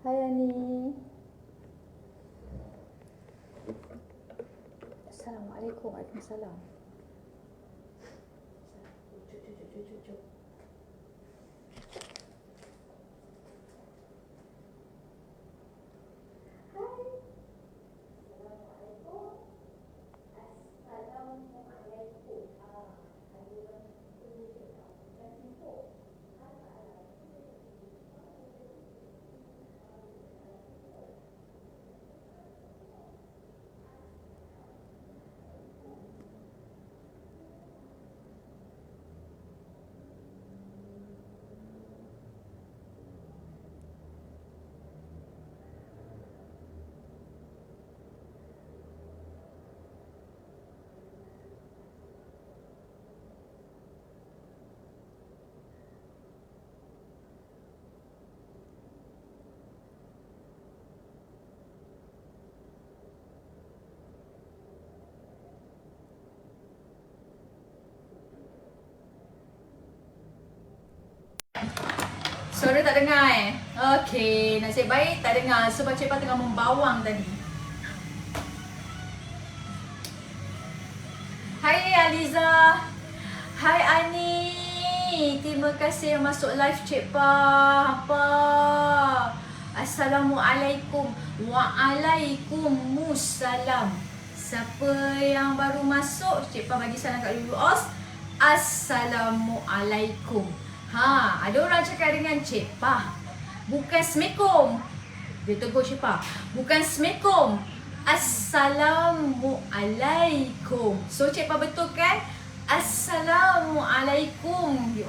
Hai Ani. Assalamualaikum. Waalaikumsalam. Jom. Suara tak dengar Okey, nasib baik tak dengar sebab Cik Pa tengah membawang tadi. Hai Aliza. Hai Ani. Terima kasih yang masuk live Cik Pa. Apa? Assalamualaikum. Waalaikumsalam. Siapa yang baru masuk, Cik Pa bagi salam kat dulu. Assalamualaikum. Ada orang cakap dengan Cik Pa, bukan Assalamualaikum. Dia tegur Cik Pa, bukan Assalamualaikum, Assalamualaikum. So Cik Pa betulkan Assalamualaikum.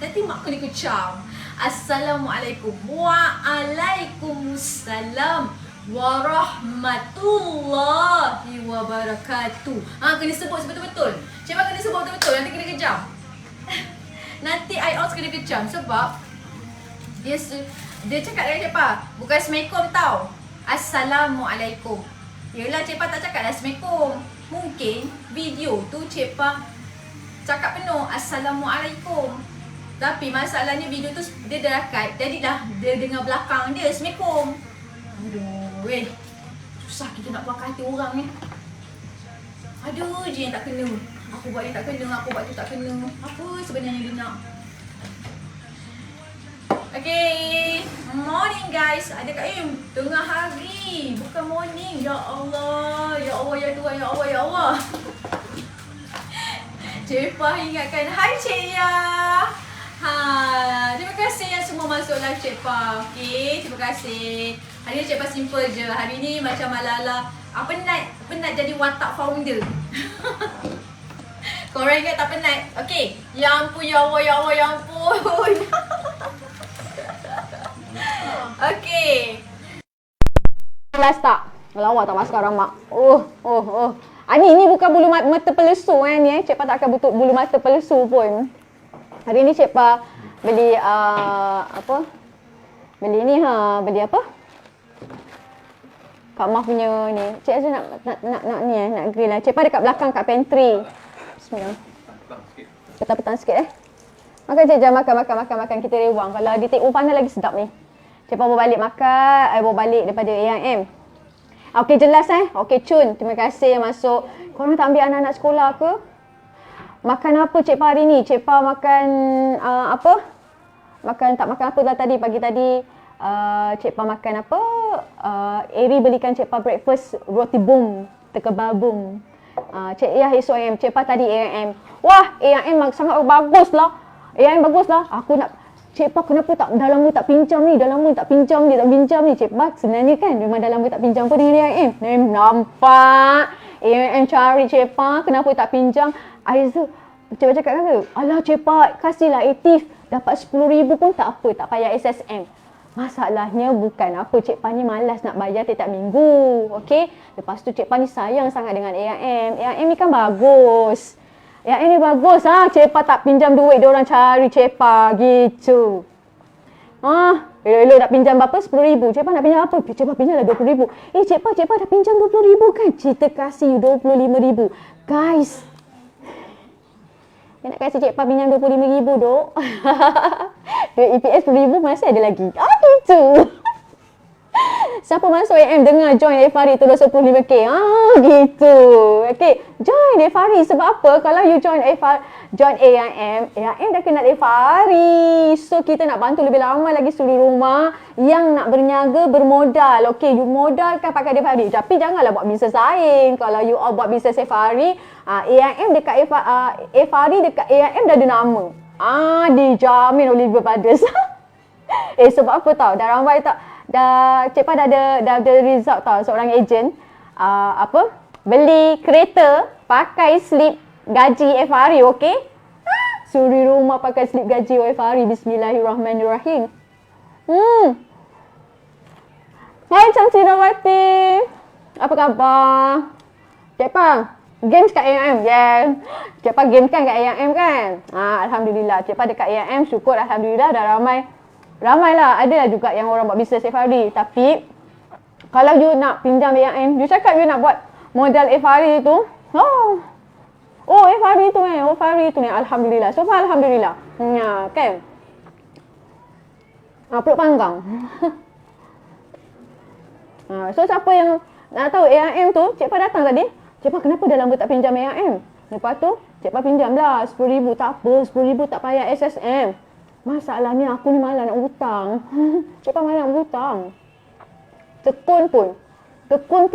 Nanti mak kena kecam. Assalamualaikum. Waalaikumsalam warahmatullahi wabarakatuh. Kena sebut betul-betul. Cik Pa kena sebut betul-betul, nanti kena kejam. Nanti IELTS kena kecam sebab dia cakap dengan Cik Pa, bukan Assalamualaikum tau, Assalamualaikum. Yelah Cik Pa tak cakap Assalamualaikum. Mungkin video tu Cik Pa cakap penuh Assalamualaikum, tapi masalahnya video tu dia derakat, jadilah dia dengar belakang dia Assalamualaikum. Aduh susah kita nak puas hati orang ni. Aduh je yang tak kena. Aku buat ni tak kena, aku buat tu tak kena. Apa sebenarnya dia nak? Okay, morning guys. Ada Kak Im, tengah hari, bukan morning. Ya Allah, ya Allah, ya Tuhan, ya Allah, ya Allah. Cik Pa ingatkan. Hai Cik Ya. Terima kasih yang semua masuk live Cik Pa. Okay, terima kasih. Hari ni Cik Pa simple je. Hari ni macam Malala, penat jadi watak founder. Korang ingat tak penat? Okay. Ya ampun, ya Allah, ya Allah, ya ampun. Okay. Last tak? Lawa tak sekarang mak. Ni bukan bulu mata pelesu ni. Cik Pa tak akan butuh bulu mata pelesu pun. Hari ni Cik Pa beli apa? Beli ni beli apa? Kak Mah punya ni. Cik Azul nak ni nak grill lah. Cik Pa dekat belakang kat pantry. Bismillah. Petang-petang sikit Makan Cik Jam, makan. Kita rewang. Kalau di take panas lagi sedap ni. Cik Pa bawa balik makan, bawa balik daripada A&M. Okey jelas Okey Cun, terima kasih yang masuk. Korang tak ambil anak-anak sekolah ke? Makan apa Cik Pa hari ni? Cik Pa makan apa? Tak makan apa lah tadi, pagi tadi. Cik Pa makan apa? Eri belikan Cik Pa breakfast roti bom, tekebal bom. Cik Ya esok AM, Cik Pa tadi A&M. Wah, A&M sangat bagus lah. A&M bagus lah. Aku nak Cik Pa kenapa tak dah lama tak pinjam ni? Cik Pa sebenarnya kan memang dah lama tak pinjam pun dengan A&M. Nampak A&M cari Cik Pa kenapa tak pinjam. Aizu Cik Pa cakap kata, alah Cik Pa kasihlah aktif, dapat 10,000 pun tak apa, tak payah SSM. Masalahnya bukan apa, Cik Pa ni malas nak bayar tiap minggu. Okey. Lepas tu Cik Pa ni sayang sangat dengan A&M. A&M ni kan bagus. A&M ni bagus Cik Pa tak pinjam duit, dia orang cari Cik Pa gitu. Elok nak pinjam berapa? 10,000. Cik Pa nak pinjam apa? Cik Pa pinjamlah 20,000. Cik Pa dah pinjam 20,000 kan? Kita kasih 25,000. Guys, dia nak kasih Cik Pa pinjam 25,000 dok. Duit EPS 10,000 masih ada lagi. Okey, gitu. Siapa masuk AM dengar join Efari tu 25k. Gitu. Okay. Join Efari sebab apa? Kalau you join join AIM dah kenal Efari. So kita nak bantu lebih lama lagi suri rumah yang nak berniaga bermodal. Okay, you modalkan pakai Efari. Tapi janganlah buat bisnes lain. Kalau you all buat bisnes Efari, AIM dekat Efari dekat AIM dah ada nama. Dijamin Oliver Brothers. Sebab apa tau? Dah ramai tak? Cik Pa dah ada result tau, seorang ejen beli kereta pakai slip gaji Efari, okey? Suri rumah pakai slip gaji Efari. Bismillahirrahmanirrahim. Hai Cantinawati, apa khabar? Cik Pa, games kat AIM? Yeah. Cik Pa game kan kat AIM kan? Alhamdulillah, Cik Pa dekat AIM, syukur Alhamdulillah dah ramai lah. Ada juga yang orang buat bisnes Efari. Tapi kalau you nak pinjam AIM, you cakap you nak buat modal Efari tu. Efari tu ni. Alhamdulillah. So far Alhamdulillah. Kan? Perut panggang. So siapa yang nak tahu AIM tu, Cik Pa datang tadi. Cik Pa kenapa dah lama tak pinjam AIM? Lepas tu Cik Pa pinjam lah 10,000. Tak apa, 10,000 tak payah SSM. Masalahnya aku ni malah nak hutang. Cik Pa malah nak hutang. Tekun pun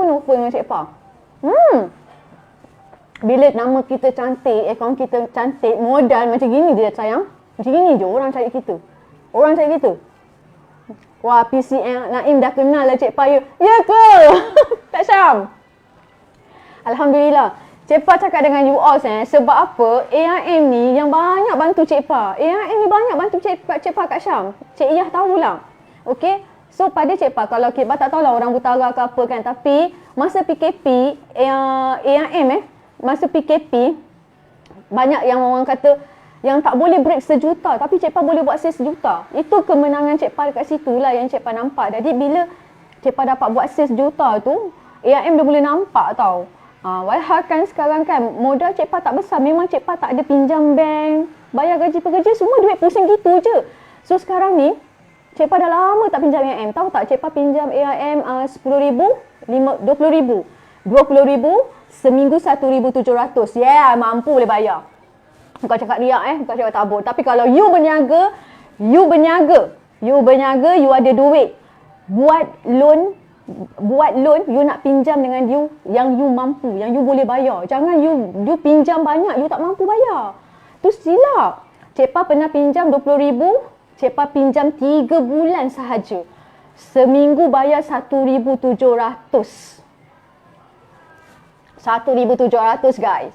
offer dengan Cik Pa. Bila nama kita cantik, akaun kita cantik, modal macam gini dia sayang. Macam gini je orang cari kita. Wah, PCM Naim dah kenal lah Cik Pa you. Ya ke? Tak Syam? Alhamdulillah. Cik Pa cakap dengan you all sebab apa AIM ni yang banyak bantu Cik Pa. AIM ni banyak bantu Cik Pa kat Syam. Cik Iyah tahulah. Okey. So pada Cik Pa, kalau Cik Pa tak tahulah orang utara ke apa kan, tapi masa PKP AIM masa PKP banyak yang orang kata yang tak boleh break 1 juta, tapi Cik Pa boleh buat sales 1 juta. Itu kemenangan Cik Pa dekat situ lah yang Cik Pa nampak. Jadi bila Cik Pa dapat buat sales 1 juta tu, AIM dah boleh nampak tau. Walhal kan sekarang kan modal Cik Pa tak besar. Memang Cik Pa tak ada pinjam bank, bayar gaji pekerja, semua duit pusing gitu je. So sekarang ni Cik Pa dah lama tak pinjam AIM. Tahu tak Cik Pa pinjam AIM 10,000, 20,000, 20,000, seminggu 1,700. Yeah, mampu boleh bayar. Bukan cakap riak bukan cakap tabur. Tapi kalau you berniaga, you ada duit, buat loan, you nak pinjam dengan you yang you mampu, yang you boleh bayar. Jangan you pinjam banyak, you tak mampu bayar. Tu silap. Cik Pa pernah pinjam 20,000, Cik Pa pinjam 3 bulan sahaja. Seminggu bayar 1,700. 1,700 guys.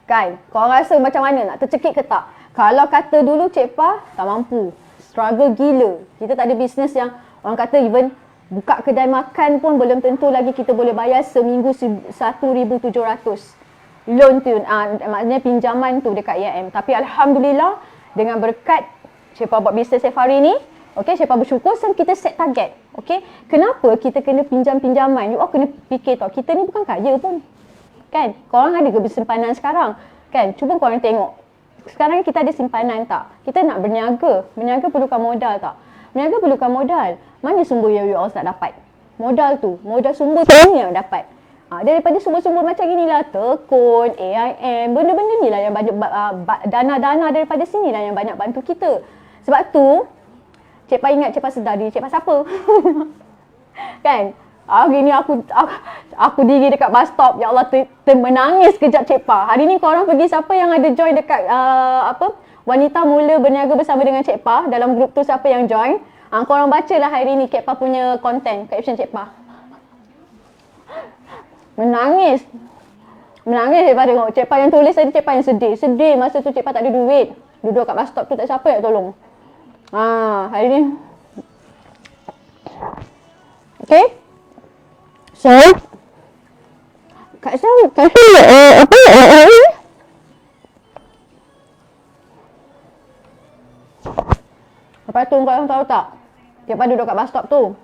Kan? Korang rasa macam mana? Nak tercekik ke tak? Kalau kata dulu Cik Pa tak mampu, struggle gila. Kita tak ada bisnes yang orang kata even buka kedai makan pun belum tentu lagi kita boleh bayar seminggu 1,700. Loan tu, maknanya pinjaman tu dekat AIM. Tapi Alhamdulillah dengan berkat Cik Pa buat bisnes Efari ni, okay, Cik Pa bersyukur kita set target. Okay, kenapa kita kena pinjam-pinjaman? You all kena fikir tau, kita ni bukan kaya pun. Kan? Korang ada ke simpanan sekarang? Kan? Cuba korang tengok. Sekarang kita ada simpanan tak? Kita nak berniaga. Berniaga perlukan modal tak? Berniaga perlukan modal. Mana sumber yang you all nak dapat? Modal tu. Modal sumber tu yang dapat. Daripada sumber-sumber macam inilah, Tekun, AIM, benda-benda ni lah yang banyak, dana-dana daripada sini lah yang banyak bantu kita. Sebab tu, Cik Pa ingat Cik Pa sedar diri Cik Pa siapa? Kan? Hari ni aku diri dekat bus stop, ya Allah, menangis kejap Cik Pa. Hari ni korang pergi, siapa yang ada join dekat wanita mula berniaga bersama dengan Cik Pa, dalam grup tu siapa yang join, korang bacalah hari ni Cik Pa punya konten, caption Cik Pa. Menangis Cik Pa tengok. Cik Pa yang tulis tadi, Cik Pa yang sedih. Masa tu Cik Pa tak ada duit, duduk kat bus stop tu, tak siapa yang tolong. Hari ni okay. So Kak Syam apa lepas tu korang tahu tak, Cik Pa duduk kat bus stop tu,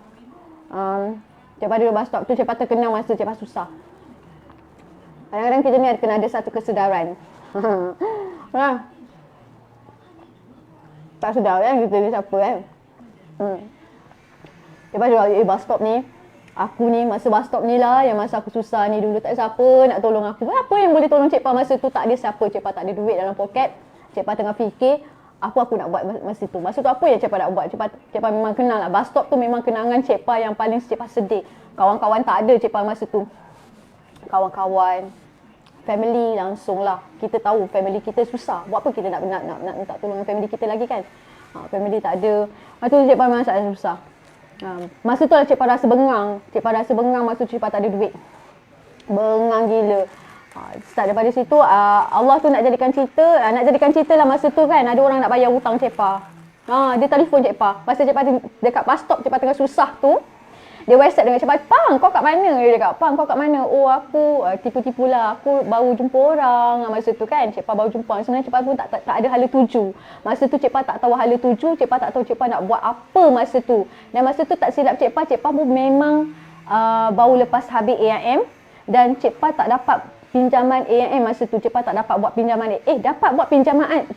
Cik Pa duduk bus stop tu, Cik Pa terkenal masa Cik Pa susah. Kadang-kadang kita ni kena ada satu kesedaran. Tak sedar kan kita ni siapa kan. Cik Pa cakap, bus stop ni, aku ni masa bus stop ni lah, yang masa aku susah ni dulu tak ada siapa nak tolong aku. Apa yang boleh tolong Cik Pa masa tu? Tak ada siapa. Cik Pa tak ada duit dalam poket. Cik Pa tengah fikir, apa aku nak buat masa tu. Masa tu apa yang Cik Pa nak buat? Cik Pa memang kenal lah. Bus stop tu memang kenangan Cik Pa yang paling Cik Pa sedih. Kawan-kawan tak ada Cik Pa masa tu. Kawan-kawan, family langsung lah. Kita tahu family kita susah. Buat apa kita nak minta tolongan family kita lagi kan? Family tak ada. Masa tu Cik Pa memang sangat susah. Masa tu lah Cik Pa rasa bengang. Cik Pa rasa bengang masa tu Cik Pa tak ada duit. Bengang gila. Start daripada situ, Allah tu nak jadikan cerita lah masa tu kan. Ada orang nak bayar hutang Cik Pa. Dia telefon Cik Pa. Masa Cik Pa dekat bus stop, Cik Pa tengah susah tu. Dia WhatsApp dengan Cik Pa, "Pang, kau kat mana?" Dia cakap, "Pang, kau kat mana?" "Oh, aku tipu-tipu lah. Aku baru jumpa orang." Masa tu kan, Cik Pa baru jumpa. Sebenarnya Cik Pa pun tak ada hala tuju. Masa tu Cik Pa tak tahu hala tuju. Cik Pa tak tahu Cik Pa nak buat apa masa tu. Dan masa tu tak silap Cik Pa pun memang baru lepas habis AIM. Dan Cik Pa tak dapat pinjaman AIM masa tu. Cik Pa tak dapat buat pinjaman dapat buat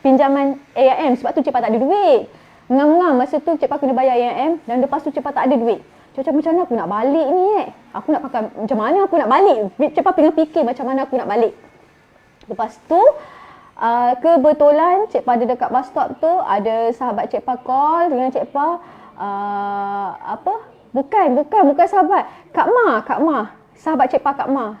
pinjaman AIM sebab tu Cik Pa tak ada duit. Ngam-ngam masa tu Cik Pa kena bayar AIM dan lepas tu Cik Pa tak ada duit. Macam mana aku nak balik ni Aku nak pakai macam mana aku nak balik? Cik Pa tengah fikir macam mana aku nak balik. Lepas tu kebetulan Cik Pa ada dekat bus stop tu, ada sahabat Cik Pa call dengan Cik Pa, bukan sahabat, Kak Ma. Sahabat Cik Pa Kak Ma.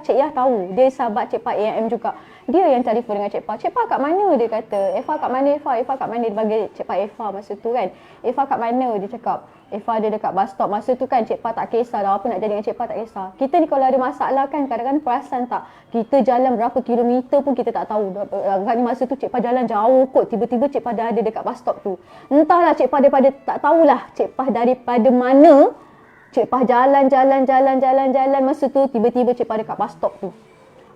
Cik Yah tahu. Dia sahabat Cik Pa AIM juga. Dia yang telefon dengan Cik Pa. "Cik Pa kat mana?" Dia kata. "Eva kat mana Eva? Eva kat mana?" Dia panggil Cik Pa Eva masa tu kan. "Eva kat mana?" Dia cakap. Eva ada dekat bus stop. Masa tu kan Cik Pa tak kisah dah apa nak jadi dengan Cik Pa, tak kisah. Kita ni kalau ada masalah kan kadang-kadang perasan tak, kita jalan berapa kilometer pun kita tak tahu. Agaknya masa tu Cik Pa jalan jauh kot, tiba-tiba Cik Pa dah ada dekat bus stop tu. Entahlah Cik Pa daripada tak tahulah Cik Pa daripada mana Cik Pa jalan masa tu tiba-tiba Cik Pa dekat bus stop tu.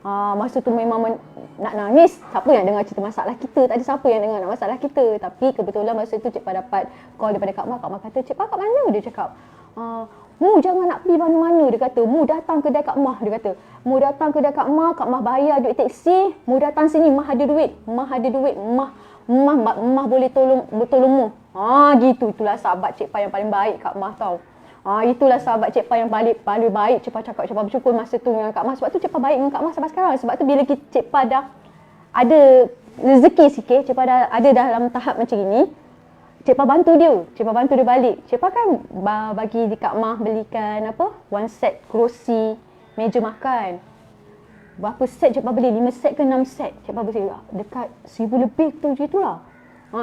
Masa tu memang nak nangis. Siapa yang dengar cerita masalah kita? Tak ada siapa yang dengar masalah kita. Tapi kebetulan masa tu Cik Pa dapat call daripada Kak Ma. Kak Ma kata, "Cik Pa kat mana?" Dia cakap, "Mu jangan nak pergi mana-mana." Dia kata, "Mu datang kedai Kak Ma." Dia kata, "Mu datang kedai Kak Ma bayar duit teksi. Mu datang sini, Mah ada duit. Mah boleh tolong mu." Itulah sahabat Cik Pa yang paling baik Kak Ma tau. Itulah sahabat Cik Pa yang paling baik. Cik Pa cakap, Cik Pa bersyukur masa tu dengan Kak Ma. Sebab tu Cik Pa baik dengan Kak Ma sampai sekarang. Sebab tu bila Cik Pa dah ada rezeki sikit, Cik Pa dah ada dalam tahap macam ini, Cik Pa bantu dia. Cik Pa bantu dia balik. Cik Pa kan bagi di Kak Ma belikan one set kerusi meja makan. Berapa set Cik Pa beli? 5 set ke 6 set? Cik Pa beli dekat 1,000 lebih tu je tu lah.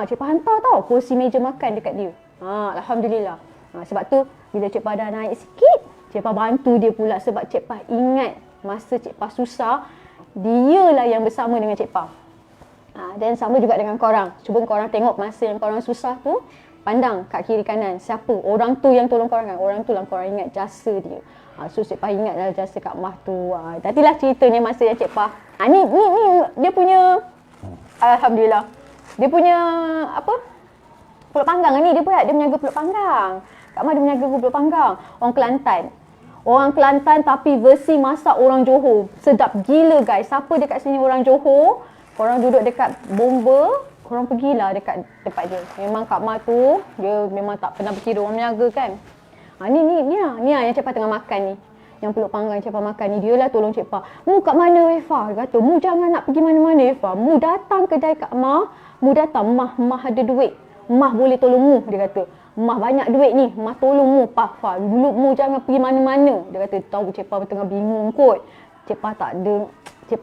Cik Pa hantar tau kerusi meja makan dekat dia. Alhamdulillah. Sebab tu bila Cik Pa dah naik sikit, Cik Pa bantu dia pula sebab Cik Pa ingat masa Cik Pa susah, dialah yang bersama dengan Cik Pa. Dan sama juga dengan korang. Cuba korang tengok masa yang korang susah tu, pandang kat kiri kanan. Siapa? Orang tu yang tolong korang kan? Orang tu lah korang ingat jasa dia. So Cik Pa ingat lah jasa Kak Mah tu. Tadilah ceritanya masa yang Cik Pa. Ni dia punya, Alhamdulillah. Dia punya Pulut Panggang ni dia menjaga Pulut Panggang. Kak Ma dia menjaga Pulut Panggang. Orang Kelantan tapi versi masak orang Johor. Sedap gila guys. Siapa dekat sini orang Johor, korang duduk dekat Bomba, korang pergilah dekat tempat dia. Memang Kak Ma tu, dia memang tak pernah berkira orang menjaga kan. Ni yang Cik Pa tengah makan ni. Yang Pulut Panggang Cik Pa makan ni, dia lah tolong Cik Pa. "Mu kat mana Eva?" Dia kata, "Mu jangan nak pergi mana-mana Eva. Mu datang kedai Kak Ma. Mu datang, Mah ada duit. Mah boleh tolong mu." Dia kata, "Mah banyak duit ni. Mah tolong mu Pafa. Dulu mu jangan pergi mana-mana." Dia kata, tahu Cik Pa tengah bingung kot. Cik Pa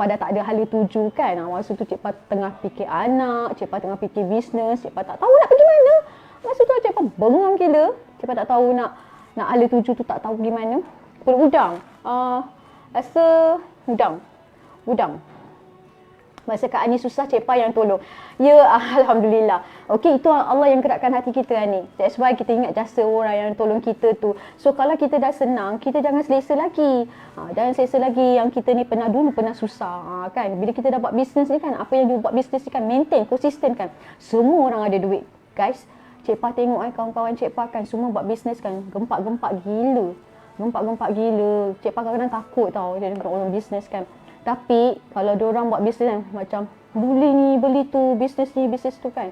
dah tak ada hala tuju kan. Masa tu Cik Pa tengah fikir anak, Cik Pa tengah fikir bisnes, Cik Pa tak tahu nak pergi mana. Masa tu Cik Pa bengang gila. Cik Pa tak tahu nak hala tuju tu, tak tahu pergi mana. Pulut udang. Rasa udang. Masa Kak Ani susah, Cik Pa yang tolong. Ya, Alhamdulillah. Okey, itu Allah yang gerakkan hati kita ni. That's why kita ingat jasa orang yang tolong kita tu. So, kalau kita dah senang, kita jangan selesa lagi. Jangan selesa lagi yang kita ni pernah susah. Kan? Bila kita dah buat bisnes ni kan, apa yang dia buat bisnes ni kan, maintain, konsisten kan. Semua orang ada duit. Guys, Cik Pa tengok kawan-kawan Cik Pa kan, semua buat bisnes kan, gempak-gempak gila. Cik Pa kadang-kadang takut tau, dia tengok orang bisnes kan. Tapi kalau diorang buat bisnes kan, macam beli ni, beli tu, bisnes ni, bisnes tu kan,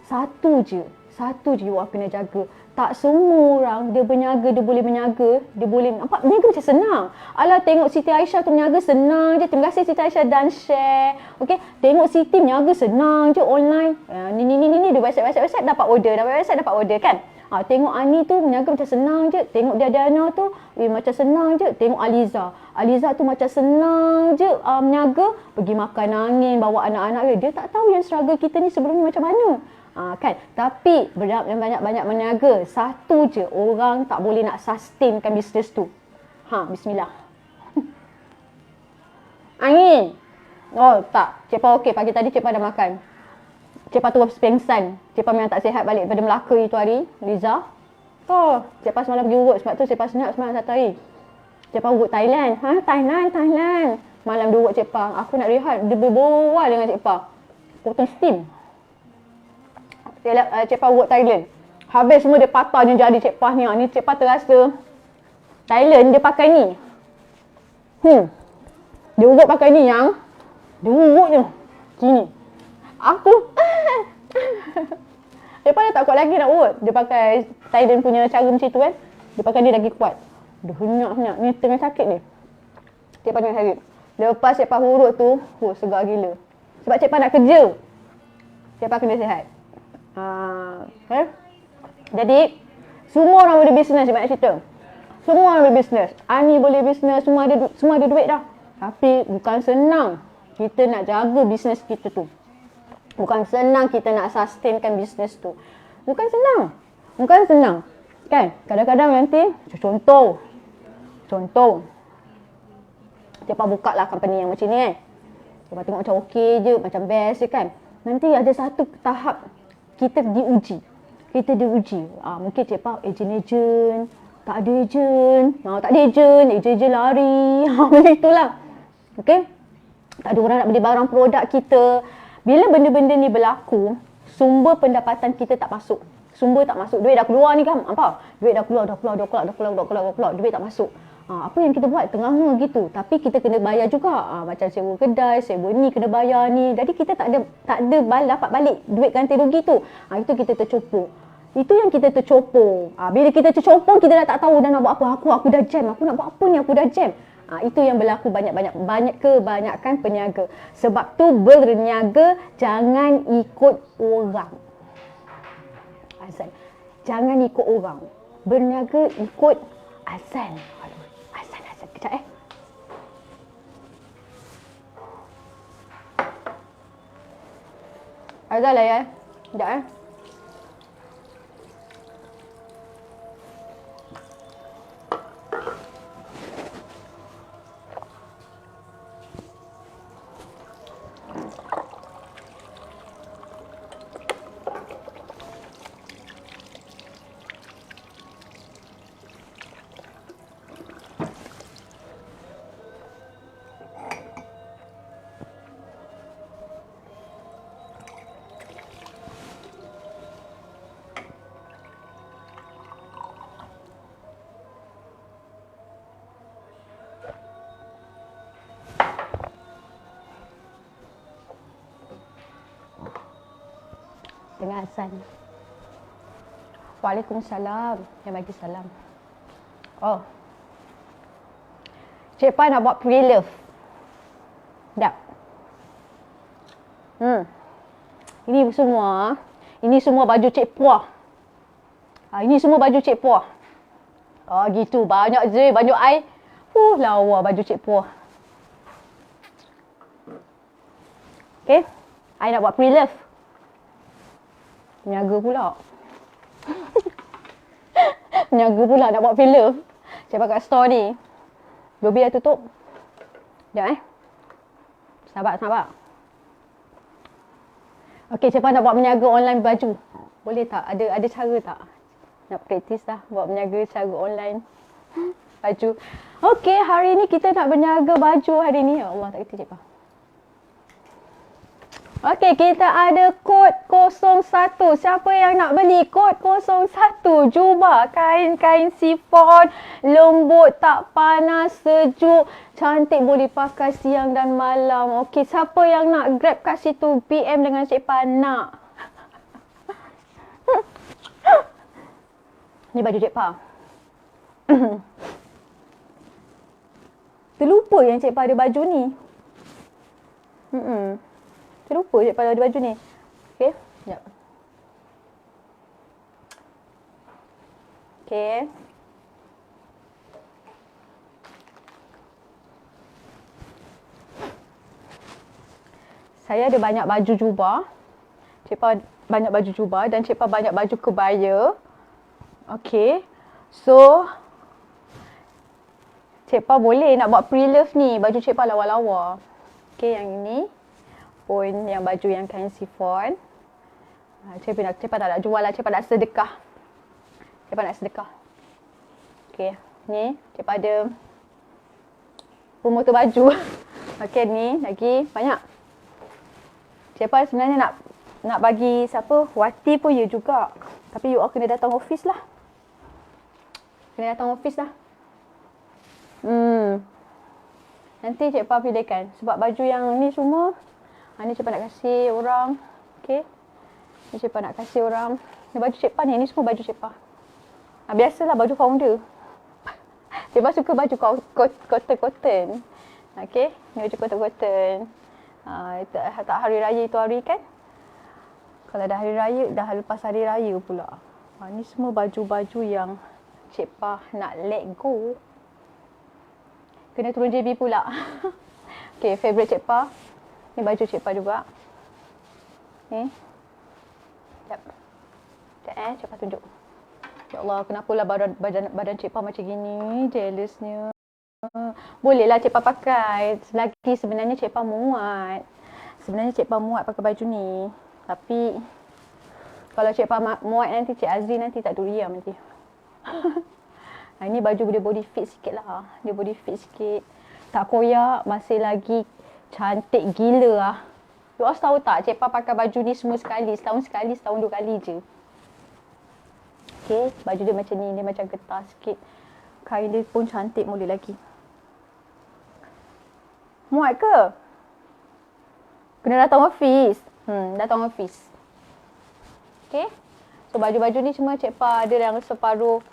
satu je Satu je you all kena jaga. Tak semua orang dia berniaga, dia boleh berniaga, dia boleh nampak berniaga macam senang. Alah, tengok Siti Aisyah tu berniaga senang je. Terima kasih Siti Aisyah dan share. Okey, tengok Siti berniaga senang je online. Ni dia website dapat order, dapat order kan. Tengok Ani tu berniaga macam senang je. Tengok Diana tu macam senang je. Tengok Aliza tu macam senang je berniaga. Pergi makan angin, bawa anak-anak dia. Dia tak tahu yang struggle kita ni sebelum ni macam mana. Kan? Tapi banyak-banyak berniaga. Satu je orang tak boleh nak sustainkan bisnes tu. Bismillah. Angin. Oh tak. Cik Pa okey. Pagi tadi Cik Pa dah makan. Cik Pa terus pengsan. Cik Pa memang tak sihat balik pada Melaka itu hari. Liza. Cik Pa semalam pergi urut. Sebab tu Cik Pa senyap semalam satu hari. Cik Pa urut Thailand. Thailand. Malam dia urut Cik Pa. Aku nak rehat. Dia berbual dengan Cik Pa. Potong steam. Cik Pa urut Thailand. Habis semua dia patah je jadi Cik Pa ni. Ni Cik Pa terasa Thailand dia pakai ni. Dia urut pakai ni yang. Dia urut je. Gini. Aku Cik Pa dah tak kuat lagi nak urut. Dia pakai Thailand punya cara macam tu kan. Dia pakai ni lagi kuat. Dia henyak-henyak. Ni tengah sakit ni. Cik Pa tengah sakit. Lepas Cik Pa urut tu, segar gila. Sebab Cik Pa nak kerja. Cik Pa kena sihat. Okay. Jadi semua orang boleh bisnes. Cik Pa nak cerita. Semua orang boleh bisnes. Ani boleh bisnes. Semua ada duit dah. Tapi bukan senang kita nak jaga bisnes kita tu. Bukan senang kita nak sustainkan bisnes tu. Bukan senang. Kan? Kadang-kadang nanti, contoh. Cik Pa buka lah company yang macam ni kan. Cik Pa tengok macam okey je, macam best je kan. Nanti ada satu tahap kita diuji. Mungkin Cik Pa ejen. Tak ada ejen lari. Macam itulah. Okay? Tak ada orang nak beli barang produk kita. Bila benda-benda ni berlaku, sumber pendapatan kita tak masuk. Duit dah keluar ni kan. Apa? Duit dah keluar. Duit tak masuk. Apa yang kita buat? Tengah gitu. Tapi kita kena bayar juga. Macam sewa kedai, sewa ni kena bayar ni. Jadi kita tak ada dapat balik duit ganti rugi tu. Itu kita tercopor. Itu yang kita tercopor. Bila kita tercopor, kita dah tak tahu dah nak buat apa. Aku dah jam. Aku nak buat apa ni? Aku dah jam. Itu yang berlaku banyak kebanyakan peniaga. Sebab tu berniaga jangan ikut orang. Azan. Jangan ikut orang. Berniaga ikut azan. Azan. Kejap Azan lah ya. Sekejap dengan azan. Waalaikumsalam. Yang bagi salam. Cik Pa nak buat pre-love. Sekejap. Ini semua baju Cik Puah. Ini semua baju Cik Puah. Gitu. Banyak je. Baju I. Lawa baju Cik Puah. Okay. I nak buat pre-love. Niaga pula. Nak buat pre-love. Cik Pa kat store ni. Lobby dah tutup. Sekejap Sabar. Okey, Cik Pa nak buat berniaga online baju. Boleh tak? Ada cara tak? Nak praktis dah buat berniaga cara online baju. Okey, hari ni kita nak berniaga baju hari ni. Ya Allah, tak kerti Cik Pa. Okey, kita ada kod 01. Siapa yang nak beli kod 01? Jubah kain sifon, lembut, tak panas, sejuk, cantik, boleh pakai siang dan malam. Okey, siapa yang nak grab kat situ? PM dengan Cik Pa nak. Ni baju Cik Pa. Terlupa yang Cik Pa ada baju ni. Terlupa Cik Pa ada baju ni. Okey, sekejap. Okey. Saya ada banyak baju jubah. Cik Pa banyak baju jubah dan Cik Pa banyak baju kebaya. Okey. So, Cik Pa boleh nak buat pre-love ni. Baju Cik Pa lawa-lawa. Okey, yang ini pun yang baju yang kain sifon. Cik Pa tak nak jual lah. Cik Pa nak sedekah. Cik Pa nak sedekah. Okey, ni Cik Pa ada pemotor baju. Okey, ni lagi banyak. Cik Pa sebenarnya nak bagi siapa? Wati pun ya juga. Tapi you all kena datang office lah. Kena datang office lah. Nanti Cik Pa pilihkan. Sebab baju yang ni semua, ni Cik Pa nak kasih orang. Okey. Ni Cik Pa nak kasih orang. Ni baju Cik Pa ni. Ni semua baju Cik Pa. Biasalah baju founder. Cik Pa suka baju cotton. Okey. Ni baju cotton. Tak hari raya itu hari kan? Kalau dah hari raya, dah lepas hari raya pula. Ni semua baju-baju yang Cik Pa nak let go. Kena turun JB pula. Okay, favourite Cik Pa. Ni baju Cik Pa juga. Ni. Sekejap Cik Pa tunjuk. Ya Allah, kenapalah badan Cik Pa macam gini? Jealousnya. Bolehlah Cik Pa pakai. Selagi sebenarnya Cik Pa muat. Sebenarnya Cik Pa muat pakai baju ni. Tapi kalau Cik Pa muat nanti Cik Azri nanti tak duriam nanti. Ini baju dia body fit sikit lah. Dia body fit sikit. Tak koyak. Masih lagi cantik gila lah. You all tahu tak Cik Pa pakai baju ni semua sekali. Setahun sekali, setahun 2 kali je. Okay, baju dia macam ni. Dia macam getah sikit. Kain dia pun cantik mula lagi. Muat ke? Kena datang office. Datang office. Okay. So baju-baju ni semua Cik Pa ada yang separuh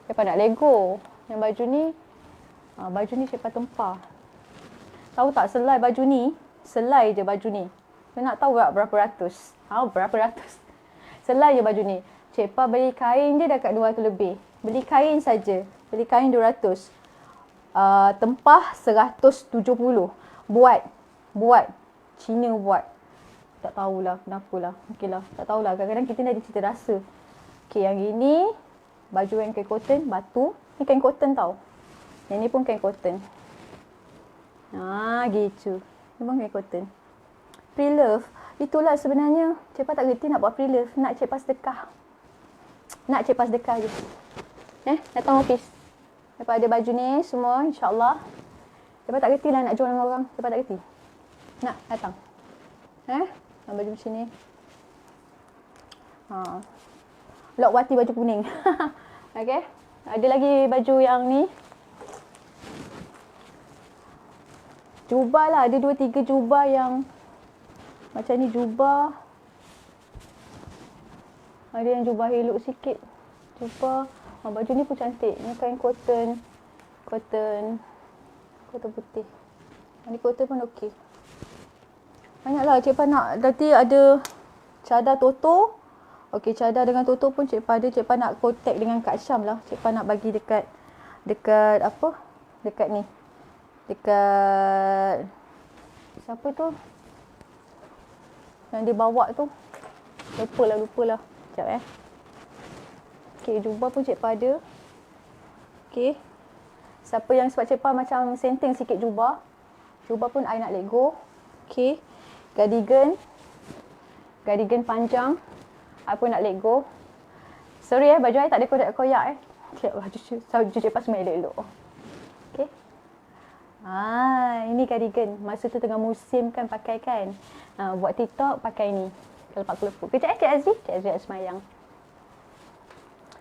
Cik Pa nak lego. Yang baju ni Cik Pa tempah. Tahu tak selai baju ni? Selai je baju ni. Saya nak tahu tak berapa ratus? Berapa ratus? Selai je baju ni. Cik Pa beli kain je dekat 200 lebih. Beli kain saja. Beli kain 200. Tempah 170. Buat. Cina buat. Tak tahulah kenapalah. Okeylah, tak tahulah. Kadang-kadang kita ni ada cita rasa. Okey, yang ini baju yang kain cotton, batu. Ni kain cotton tau. Yang ni pun kain cotton. Gitu. Ni pun kain cotton. Pre-love. Itulah sebenarnya Cik Pa tak gerti nak buat pre-love. Nak Cik Pa sedekah. Nak Cik Pa sedekah je. Datang office. Cik Pa ada baju ni semua, insyaAllah. Cik Pa tak gerti lah nak jual dengan orang. Cik Pa tak gerti. Nak, datang. Baju macam ni. Lok Wati baju kuning. Okay. Ada lagi baju yang ni. Jubah lah. Ada 2-3 jubah yang macam ni jubah. Ada yang jubah elok sikit. Jubah. Baju ni pun cantik. Ni kain cotton. Cotton putih. Ni cotton pun okey. Banyaklah Cik Pa nak. Nanti ada cadar Toto. Okey, cadar dengan Toto pun Cik Pa ada. Cik Pa nak contact dengan Kak Syam lah. Cik Pa nak bagi dekat apa? Dekat ni. Dekat siapa tu? Yang dia bawa tu. Lupalah. Sekejap Okey, jubah pun Cik Pa ada. Okey. Siapa yang sebab Cik Pa macam senteng sikit jubah. Jubah pun I nak let go. Okey. Cardigan panjang. I pun nak let go. Sorry baju I tak ada koyak-koyak baju Cik Pa semua elok-elok. Okey. Ini cardigan. Masa tu tengah musim kan pakai kan. Buat TikTok pakai ni. Kelepuk-kelepuk. Kejap Cik Azri. Cik Azri nak semayang.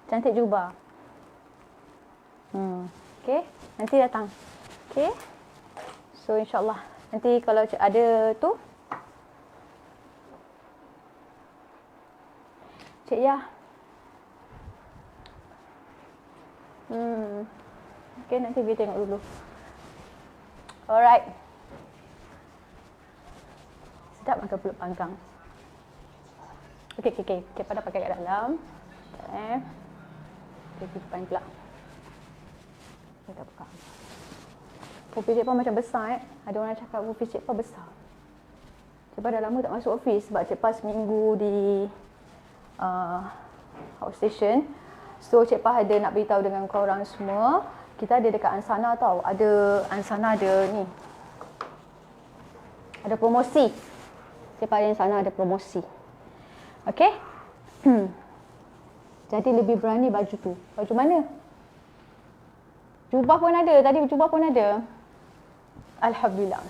Cantik jubah. Okey. Nanti datang. Okey. So insyaAllah. Nanti kalau ada tu. Cik Yah. Okay, nanti kita tengok dulu. Alright. Sedap makan pulut panggang. Okay. Cepat dah pakai kat dalam. Okay, depan pula. Kita buka. Office Cik Pa macam besar Ada orang cakap office Cik Pa besar. Cik Pa dah lama tak masuk office sebab Cik Pa seminggu di outstation. So Cik Pa ada nak beritahu dengan korang semua, kita ada dekat Ansana tau. Ansana ada ni. Ada promosi. Cik Pa di Ansana ada promosi. Okay? Jadi lebih berani baju tu. Baju mana? Jubah pun ada. Tadi jubah pun ada. Alhamdulillah.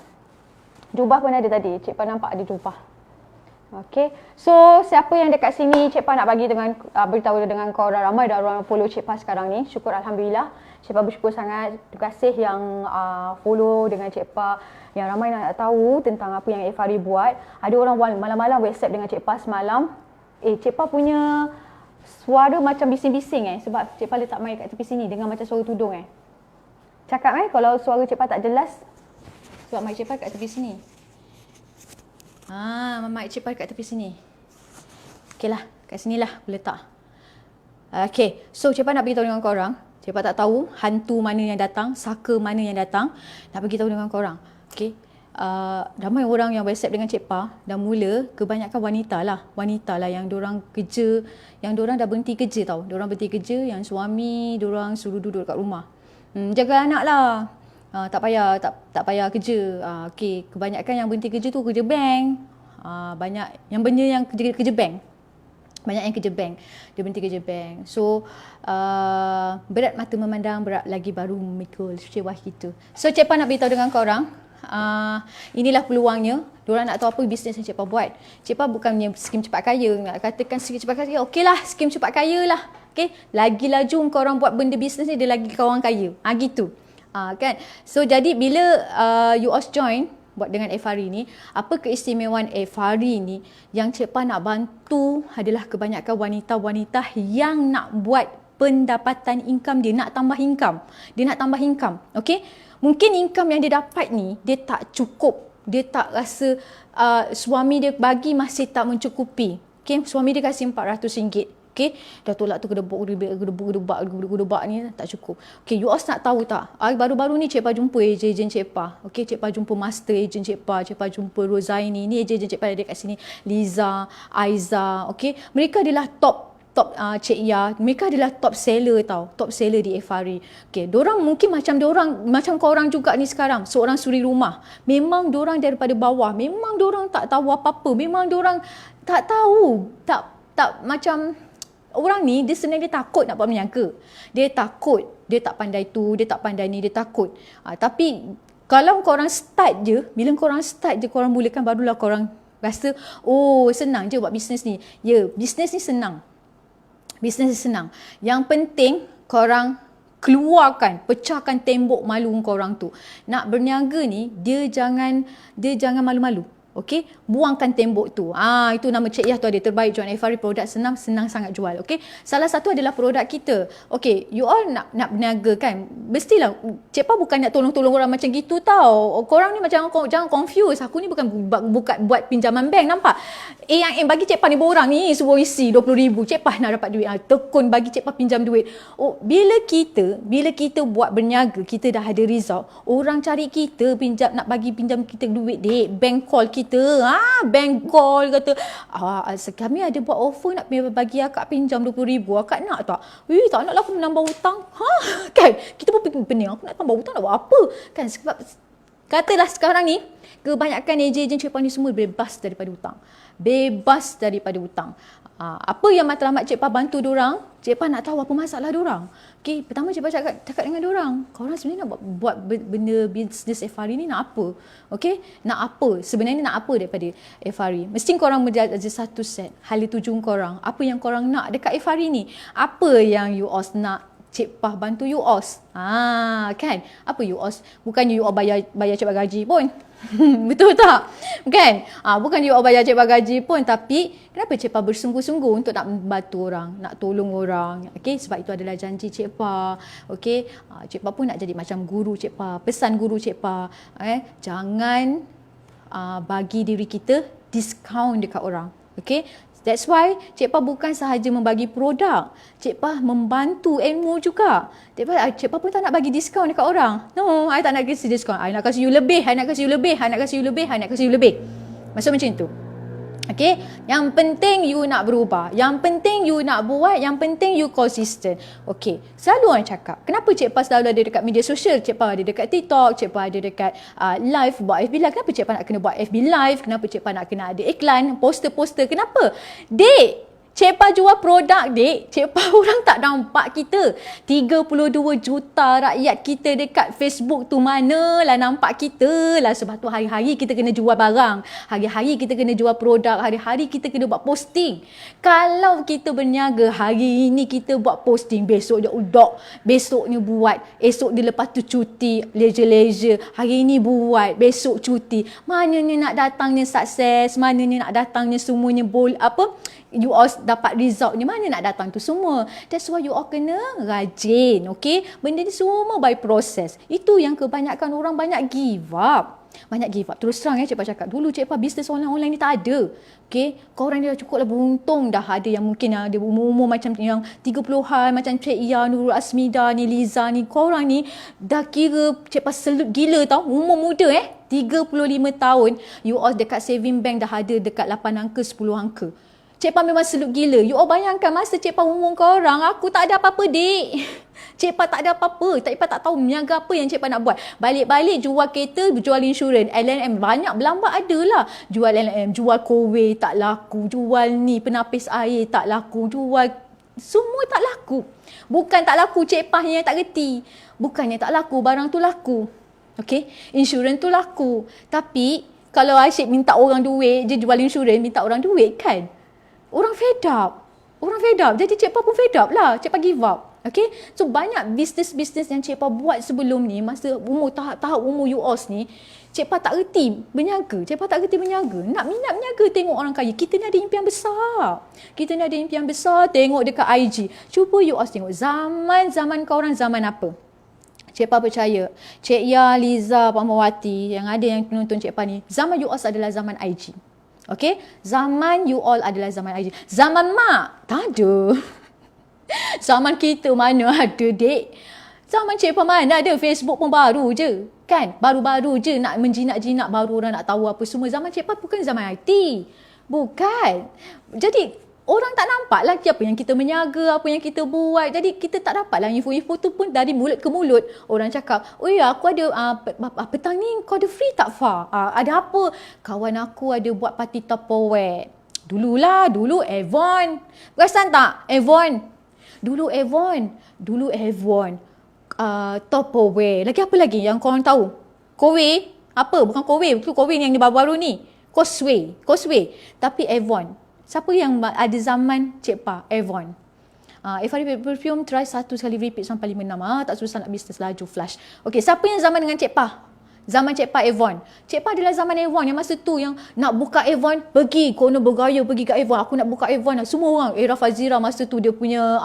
Jubah pun ada tadi. Cik Pa nampak ada jubah. Okay. So, siapa yang dekat sini, Cik Pa nak bagi dengan beritahu dengan korang. Ramai dah orang follow Cik Pa sekarang ni. Syukur Alhamdulillah. Cik Pa bersyukur sangat. Terima kasih yang follow dengan Cik Pa. Yang ramai nak tahu tentang apa yang Efari buat. Ada orang malam-malam WhatsApp dengan Cik Pa semalam. Cik Pa punya suara macam bising-bising sebab Cik Pa letak mic kat tepi sini dengan macam suara tudung Cakap kalau suara Cik Pa tak jelas sebab mic Cik Pa kat tepi sini. Mic Cik Pa kat tepi sini. Okeylah, kat sinilah boleh letak. Okay, so Cik Pa nak beritahu dengan korang. Cik Pa tak tahu hantu mana yang datang, saka mana yang datang. Nak beritahu dengan korang. Okay. Ramai orang yang WhatsApp dengan Cik Pa dah mula, kebanyakan wanita lah yang diorang kerja, yang diorang dah berhenti kerja tau. Diorang berhenti kerja, yang suami diorang suruh duduk kat rumah. Jaga anak lah. Tak payah kerja. Okay. Kebanyakan yang berhenti kerja tu kerja bank. Banyak yang benda yang kerja bank. Banyak yang kerja bank. Dia berhenti kerja bank. So, berat mata memandang, berat lagi baru memikul. Sewah gitu. So, Cik Pa nak beritahu dengan korang. Inilah peluangnya. Diorang nak tahu apa bisnes yang Cik Pa buat. Cik Pa bukannya skim cepat kaya. Nak katakan skim cepat kaya, okey lah, skim cepat kaya lah. Okay? Lagi laju korang buat benda bisnes ni, dia lagi kawan kaya. Gitu. Kan? So, jadi bila you all join buat dengan Efari ni, apa keistimewaan Efari ni yang Cik Pa nak bantu adalah kebanyakan wanita-wanita yang nak buat pendapatan income dia, nak tambah income. Dia nak tambah income. Okay? Mungkin income yang dia dapat ni, dia tak cukup. Dia tak rasa suami dia bagi masih tak mencukupi. Okay? Suami dia kasih RM400. Okay? Dah tolak tu gedebak ni tak cukup. Okay, you all nak tahu tak? Baru-baru ni Cik Pa jumpa ejen Cik Pa. Okay, Cik Pa jumpa master ejen Cik Pa. Cik Pa jumpa Rozaini. Ni ejen Cik Pa ada kat sini. Liza, Aiza. Okay? Mereka adalah top Cik Ya, mereka adalah top seller tau, top seller di Efari. Okay, dorang mungkin macam korang juga ni sekarang, seorang suri rumah. Memang dorang daripada bawah, memang dorang tak tahu apa-apa, memang dorang tak tahu, tak macam orang ni dia sebenarnya dia takut nak buat menyangka. Dia takut, dia tak pandai tu, dia tak pandai ni, dia takut. Tapi kalau korang start je, bila korang start je, korang mulakan, barulah korang rasa, oh senang je buat bisnes ni. Ya, bisnes ni senang. Bisnes senang. Yang penting korang keluarkan, pecahkan tembok malu korang tu. Nak berniaga ni, dia jangan malu-malu. Okey, buangkan tembok tu. Itu nama Cik Yah tu ada, terbaik jual Efari, produk senang sangat jual. Okey, salah satu adalah produk kita. Okey, you all nak berniaga kan, mestilah Cik Pa bukan nak tolong-tolong orang macam gitu tau. Korang ni macam jangan confuse. Aku ni bukan buat pinjaman bank, nampak? yang bagi Cik Pa ni berorang ni suruh isi 20,000. Cik Pa nak dapat duit, tekun bagi Cik Pa pinjam duit. Bila kita buat berniaga, kita dah ada result, orang cari kita nak bagi pinjam kita duit, dek. Bank call kita, bank call kata, kami ada buat offer nak bagi akak pinjam 20,000. Akak nak tak? Tak nak lah, aku menambah hutang. Kan? Kita pun pening, aku nak tambah hutang nak buat apa? Kan? Sebab katalah sekarang ni, kebanyakan ejen-ejen Cik Pa ni semua bebas daripada hutang. Bebas daripada hutang. Apa yang matlamat Cik Pa bantu diorang, Cik Pa nak tahu apa masalah diorang. Okay, pertama Cik Pa cakap dengan diorang, korang sebenarnya nak buat benda bisnes Efari ni nak apa? Okay, nak apa? Sebenarnya nak apa daripada Efari? Mesti korang ada satu set, hal tuju korang. Apa yang korang nak dekat Efari ni? Apa yang you all nak Cik Pah bantu you os. Kan? Apa you os? Bukannya you all bayar Cik Pah gaji pun. Betul tak? Kan? Bukan you all bayar Cik Pah gaji pun, tapi kenapa Cik Pah bersungguh-sungguh untuk nak membantu orang, nak tolong orang. Okey, sebab itu adalah janji Cik Pah. Okey, Cik Pah pun nak jadi macam guru Cik Pah. Pesan guru Cik Pah, jangan bagi diri kita diskaun dekat orang. Okey? That's why Cik Pah bukan sahaja membagi produk. Cik Pah membantu ilmu juga. Cik Pah pun tak nak bagi diskaun dekat orang. No, I tak nak kasi diskaun. I nak kasi you lebih, I nak kasi you lebih, I nak kasi you lebih, I nak kasi you lebih. Maksud macam tu. Okay, yang penting you nak berubah, yang penting you nak buat, yang penting you konsisten. Okay, selalu orang cakap, kenapa Cik Pah selalu ada dekat media sosial? Cik Pah ada dekat TikTok, Cik Pah ada dekat live, buat FB live. Kenapa Cik Pah nak kena buat FB live? Kenapa Cik Pah nak kena ada iklan, poster-poster? Kenapa? Dek, Cik Pah jual produk, dek. Cik Pah orang tak nampak kita. 32 juta rakyat kita dekat Facebook tu, manalah nampak kita lah. Sebab tu hari-hari kita kena jual barang. Hari-hari kita kena jual produk. Hari-hari kita kena buat posting. Kalau kita berniaga, hari ini kita buat posting, besok dia udak, besoknya buat, esok dia lepas tu cuti, leisure-leisure. Hari ini buat, besok cuti. Mananya nak datangnya sukses, mananya nak datangnya semuanya you all dapat result ni, mana nak datang tu semua. That's why you all kena rajin, okay? Benda ni semua by proses. Itu yang kebanyakan orang banyak give up. Terus terang Cik Pah cakap, dulu Cik Pah bisnes online ni tak ada. Okay? Korang ni dah cukup lah beruntung dah ada yang mungkin ada umur-umur macam yang 30-an, macam Cik Ia, Nurul Asmida ni, Liza ni. Korang ni dah kira Cik Pah selut gila tau. Umur muda 35 tahun. You all dekat saving bank dah ada dekat 8 angka, 10 angka. Cik Pah memang selut gila. You all bayangkan masa Cik Pah umur korang, aku tak ada apa-apa, dek. Cik Pah tak ada apa-apa. Cik Pah tak tahu niaga apa yang Cik Pah nak buat. Balik-balik jual kereta, jual insurans, LNM. Banyak berlambat adalah. Jual LNM, jual kowe tak laku. Jual ni penapis air tak laku. Jual semua tak laku. Bukan tak laku Cik Pah yang tak reti. Bukannya tak laku, barang tu laku. Okay? Insurans tu laku. Tapi kalau asyik minta orang duit, je jual insurans, minta orang duit kan? Orang fed up. Jadi Cik Pah pun fed up lah. Cik Pah give up. Okay? So banyak bisnes-bisnes yang Cik Pah buat sebelum ni, masa umur tahap umur UOS ni, Cik Pah tak reti berniaga. Nak minat berniaga, tengok orang kaya. Kita ni ada impian besar. Tengok dekat IG. Cuba UOS tengok. Zaman korang zaman apa? Cik Pah percaya. Cik Ya, Liza, Pak Mawati, yang ada yang penonton Cik Pah ni, zaman UOS adalah zaman IG. Okay? Zaman you all adalah zaman IG. Zaman mak, tak ada. Zaman kita mana ada, dek. Zaman Cik Pah mana ada, Facebook pun baru je. Kan? Baru-baru je nak menjinak-jinak, baru orang nak tahu apa semua. Zaman Cik Pah bukan zaman IT. Bukan. Jadi, orang tak nampak lagi apa yang kita menyaga, apa yang kita buat. Jadi kita tak dapat lah info-info tu pun dari mulut ke mulut. Orang cakap, oh ya aku ada, petang ni kau ada free tak Fah? Ada apa? Kawan aku ada buat party Tupperware. Dulu Avon. Perasan tak? Dulu Avon. Tupperware. Lagi apa lagi yang korang tahu? Kowe? Apa? Bukan Kowe. Itu Kowe yang baru-baru ni. Causeway. Tapi Avon. Siapa yang ada zaman Cik Pah? Avon. Every perfume try satu sekali repeat sampai 5-6. Tak susah nak bisnes laju flash. Okey, siapa yang zaman dengan Cik Pah? Zaman Cik Pah Avon. Cik Pah adalah zaman Avon yang masa tu yang nak buka Avon, pergi kono bergaya pergi kat Avon. Aku nak buka Avon lah. Semua orang. Era Fazira masa tu dia punya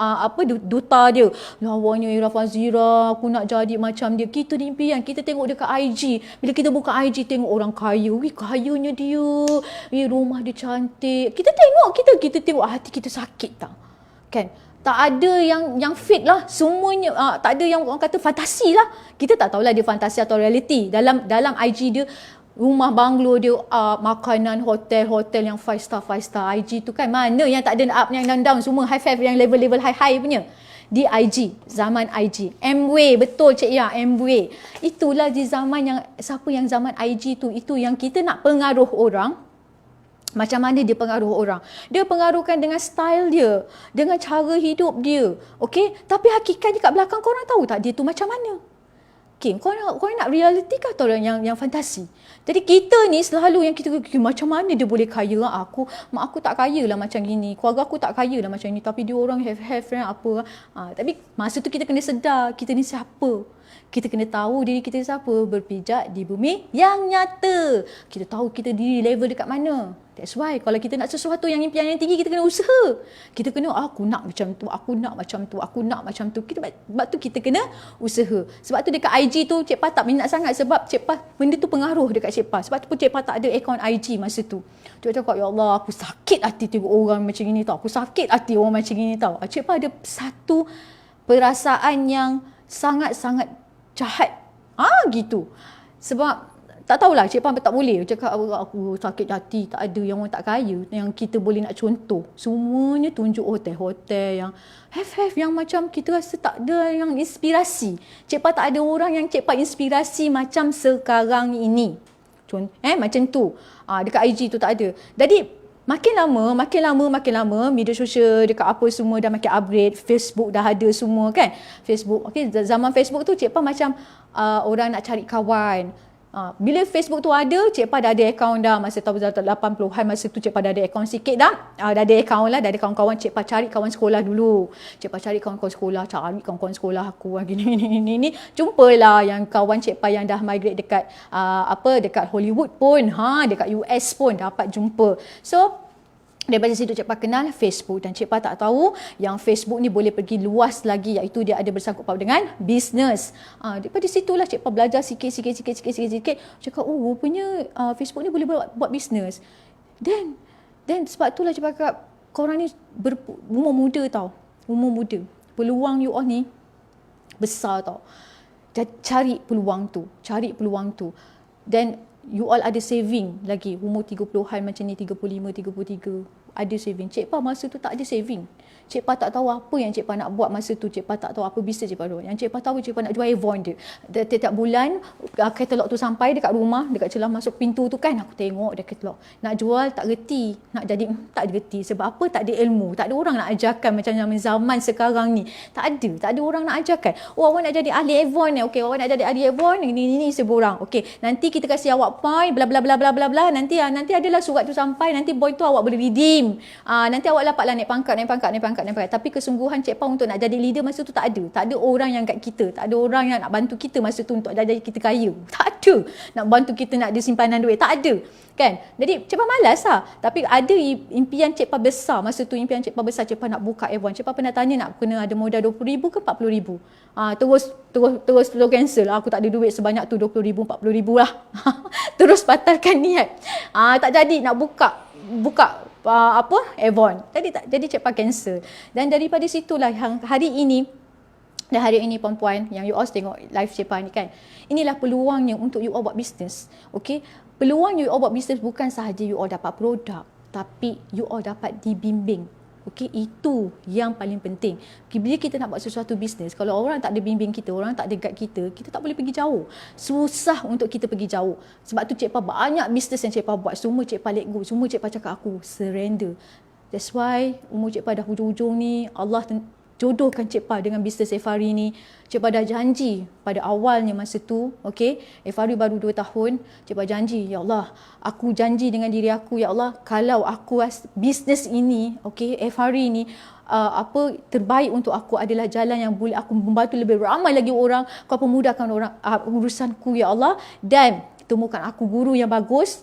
duta dia. Lawanya Era Fazira, aku nak jadi macam dia. Kita ni impian. Kita tengok dekat IG. Bila kita buka IG tengok orang kaya. Wih, kayanya dia. Rumah dia cantik. Kita tengok hati kita sakit tak? Kan? Tak ada yang fit lah. Semuanya tak ada yang orang kata fantasi lah. Kita tak tahulah dia fantasi atau reality. Dalam IG dia, rumah banglo dia, makanan hotel yang 5 star IG tu kan. Mana yang tak ada up yang down, semua high five yang level high punya. Di IG, zaman IG. Amway, betul Cik Ya, Amway. Itulah di zaman yang, siapa yang zaman IG tu, itu yang kita nak pengaruh orang. Macam mana dia pengaruh orang? Dia pengaruhkan dengan style dia, dengan cara hidup dia. Okey? Tapi hakikatnya kat belakang korang tahu tak dia tu macam mana? Okay, kau nak reality ke atau yang fantasi? Jadi kita ni selalu yang kita macam mana dia boleh kaya? Mak aku tak kaya lah macam gini. Keluarga aku tak kaya lah macam ni. Tapi dia orang have apa. Tapi masa tu kita kena sedar kita ni siapa. Kita kena tahu diri kita siapa, berpijak di bumi yang nyata. Kita tahu kita diri level dekat mana. That's why kalau kita nak sesuatu yang impian yang tinggi, kita kena usaha. Kita kena, aku nak macam tu, aku nak macam tu, aku nak macam tu. Sebab tu kita kena usaha. Sebab tu dekat IG tu Cik Pa tak minat sangat sebab Cik Pa, benda tu pengaruh dekat Cik Pa. Sebab tu pun Cik Pa tak ada akaun IG masa tu. Cik Pa cakap, ya Allah, aku sakit hati tengok orang macam ni tau. Aku sakit hati orang macam ni tau. Cik Pa ada satu perasaan yang sangat-sangat jahat. Gitu. Sebab tak tahulah, Cik Pa tak boleh cakap aku sakit hati, tak ada yang orang tak kaya yang kita boleh nak contoh. Semuanya tunjuk hotel-hotel yang have yang macam kita rasa tak ada yang inspirasi. Cik Pa tak ada orang yang Cik Pa inspirasi macam sekarang ini. Macam tu. Dekat IG tu tak ada. Jadi makin lama media sosial dekat apa semua dah makin upgrade. Facebook dah ada semua kan. Facebook, okay, zaman Facebook tu Cik Pa macam orang nak cari kawan. Bila Facebook tu ada, Cik Pa dah ada akaun dah. Masa tahun 80-an, masa tu Cik Pa dah ada akaun sikit dah. Dah ada akaun lah, dah ada kawan-kawan. Cik Pa cari kawan sekolah dulu. Cik Pa cari kawan-kawan sekolah, cari kawan-kawan sekolah aku. Gini. Jumpalah yang kawan Cik Pa yang dah migrate dekat dekat Hollywood pun. Dekat US pun dapat jumpa. So, daripada situ Cik Pa kenal Facebook dan Cik Pa tak tahu yang Facebook ni boleh pergi luas lagi, iaitu dia ada bersangkut paut dengan bisnes. Daripada situlah Cik Pa belajar sikit. Cakap, rupanya Facebook ni boleh buat bisnes. Then sebab itulah Cik Pa cakap, korang ni umur muda tau. Umur muda. Peluang you all ni besar tau. Cari peluang tu. Then you all ada saving lagi. Umur 30-an macam ni, 35, 33. Ada saving. Cik Pa masa tu tak ada saving. Cik Pa tak tahu apa yang Cik Pa nak buat masa tu. Cik Pa tak tahu apa bisnes Cik Pa buat. Yang Cik Pa tahu, Cik Pa nak jual Avon dia. Setiap bulan katalog tu sampai dekat rumah, dekat celah masuk pintu tu kan, aku tengok dia katalog. Nak jual tak reti. Nak jadi tak reti. Sebab apa? Tak ada ilmu. Tak ada orang nak ajarkan macam zaman sekarang ni. Tak ada orang nak ajarkan. Awak nak jadi ahli Avon ni. Okey, awak nak jadi ahli Avon ni seborang. Okey, nanti kita kasih awak point bla bla bla bla bla bla. Nanti adalah surat tu sampai, nanti point tu awak boleh redeem. Nanti awak dapatlah naik pangkat. Tapi kesungguhan Cik Pa untuk nak jadi leader masa tu tak ada. Tak ada orang yang kat kita. Tak ada orang yang nak bantu kita masa tu untuk jadi kita kaya. Tak ada. Nak bantu kita nak ada simpanan duit. Tak ada. Kan? Jadi Cik Pa malas lah. Tapi ada impian Cik Pa besar. Masa tu impian Cik Pa besar. Cik Pa nak buka Avon. Cik Pa pernah tanya nak kena ada modal RM20,000 ke RM40,000. Terus cancel. Aku tak ada duit sebanyak tu, RM20,000, RM40,000 lah. Terus batalkan niat. Tak jadi nak buka Avon. Jadi Cik Pa cancel. Dan daripada situlah yang hari ini puan-puan yang you all tengok live Cik Pa ni kan, inilah peluangnya untuk you all buat bisnes. Okey, peluang you all buat bisnes bukan sahaja you all dapat produk, tapi you all dapat dibimbing. Okey, itu yang paling penting. Bila kita nak buat sesuatu bisnes, kalau orang tak ada bimbing kita, orang tak ada guide kita, kita tak boleh pergi jauh. Susah untuk kita pergi jauh. Sebab tu Cik Pa banyak bisnes yang Cik Pa buat, semua Cik Pa let go, semua Cik Pa cakap aku surrender. That's why umur Cik Pa dah hujung-hujung ni, Allah jodohkan Cik Pa dengan bisnes Efari ni. Cik Pa dah janji pada awalnya masa tu, okey, Efari baru 2 tahun, Cik Pa janji, ya Allah, aku janji dengan diri aku, ya Allah, kalau aku bisnes ini, okey, Efari ni terbaik untuk aku adalah jalan yang boleh aku membantu lebih ramai lagi orang, kau pemudahkan orang urusanku, ya Allah, dan temukan aku guru yang bagus,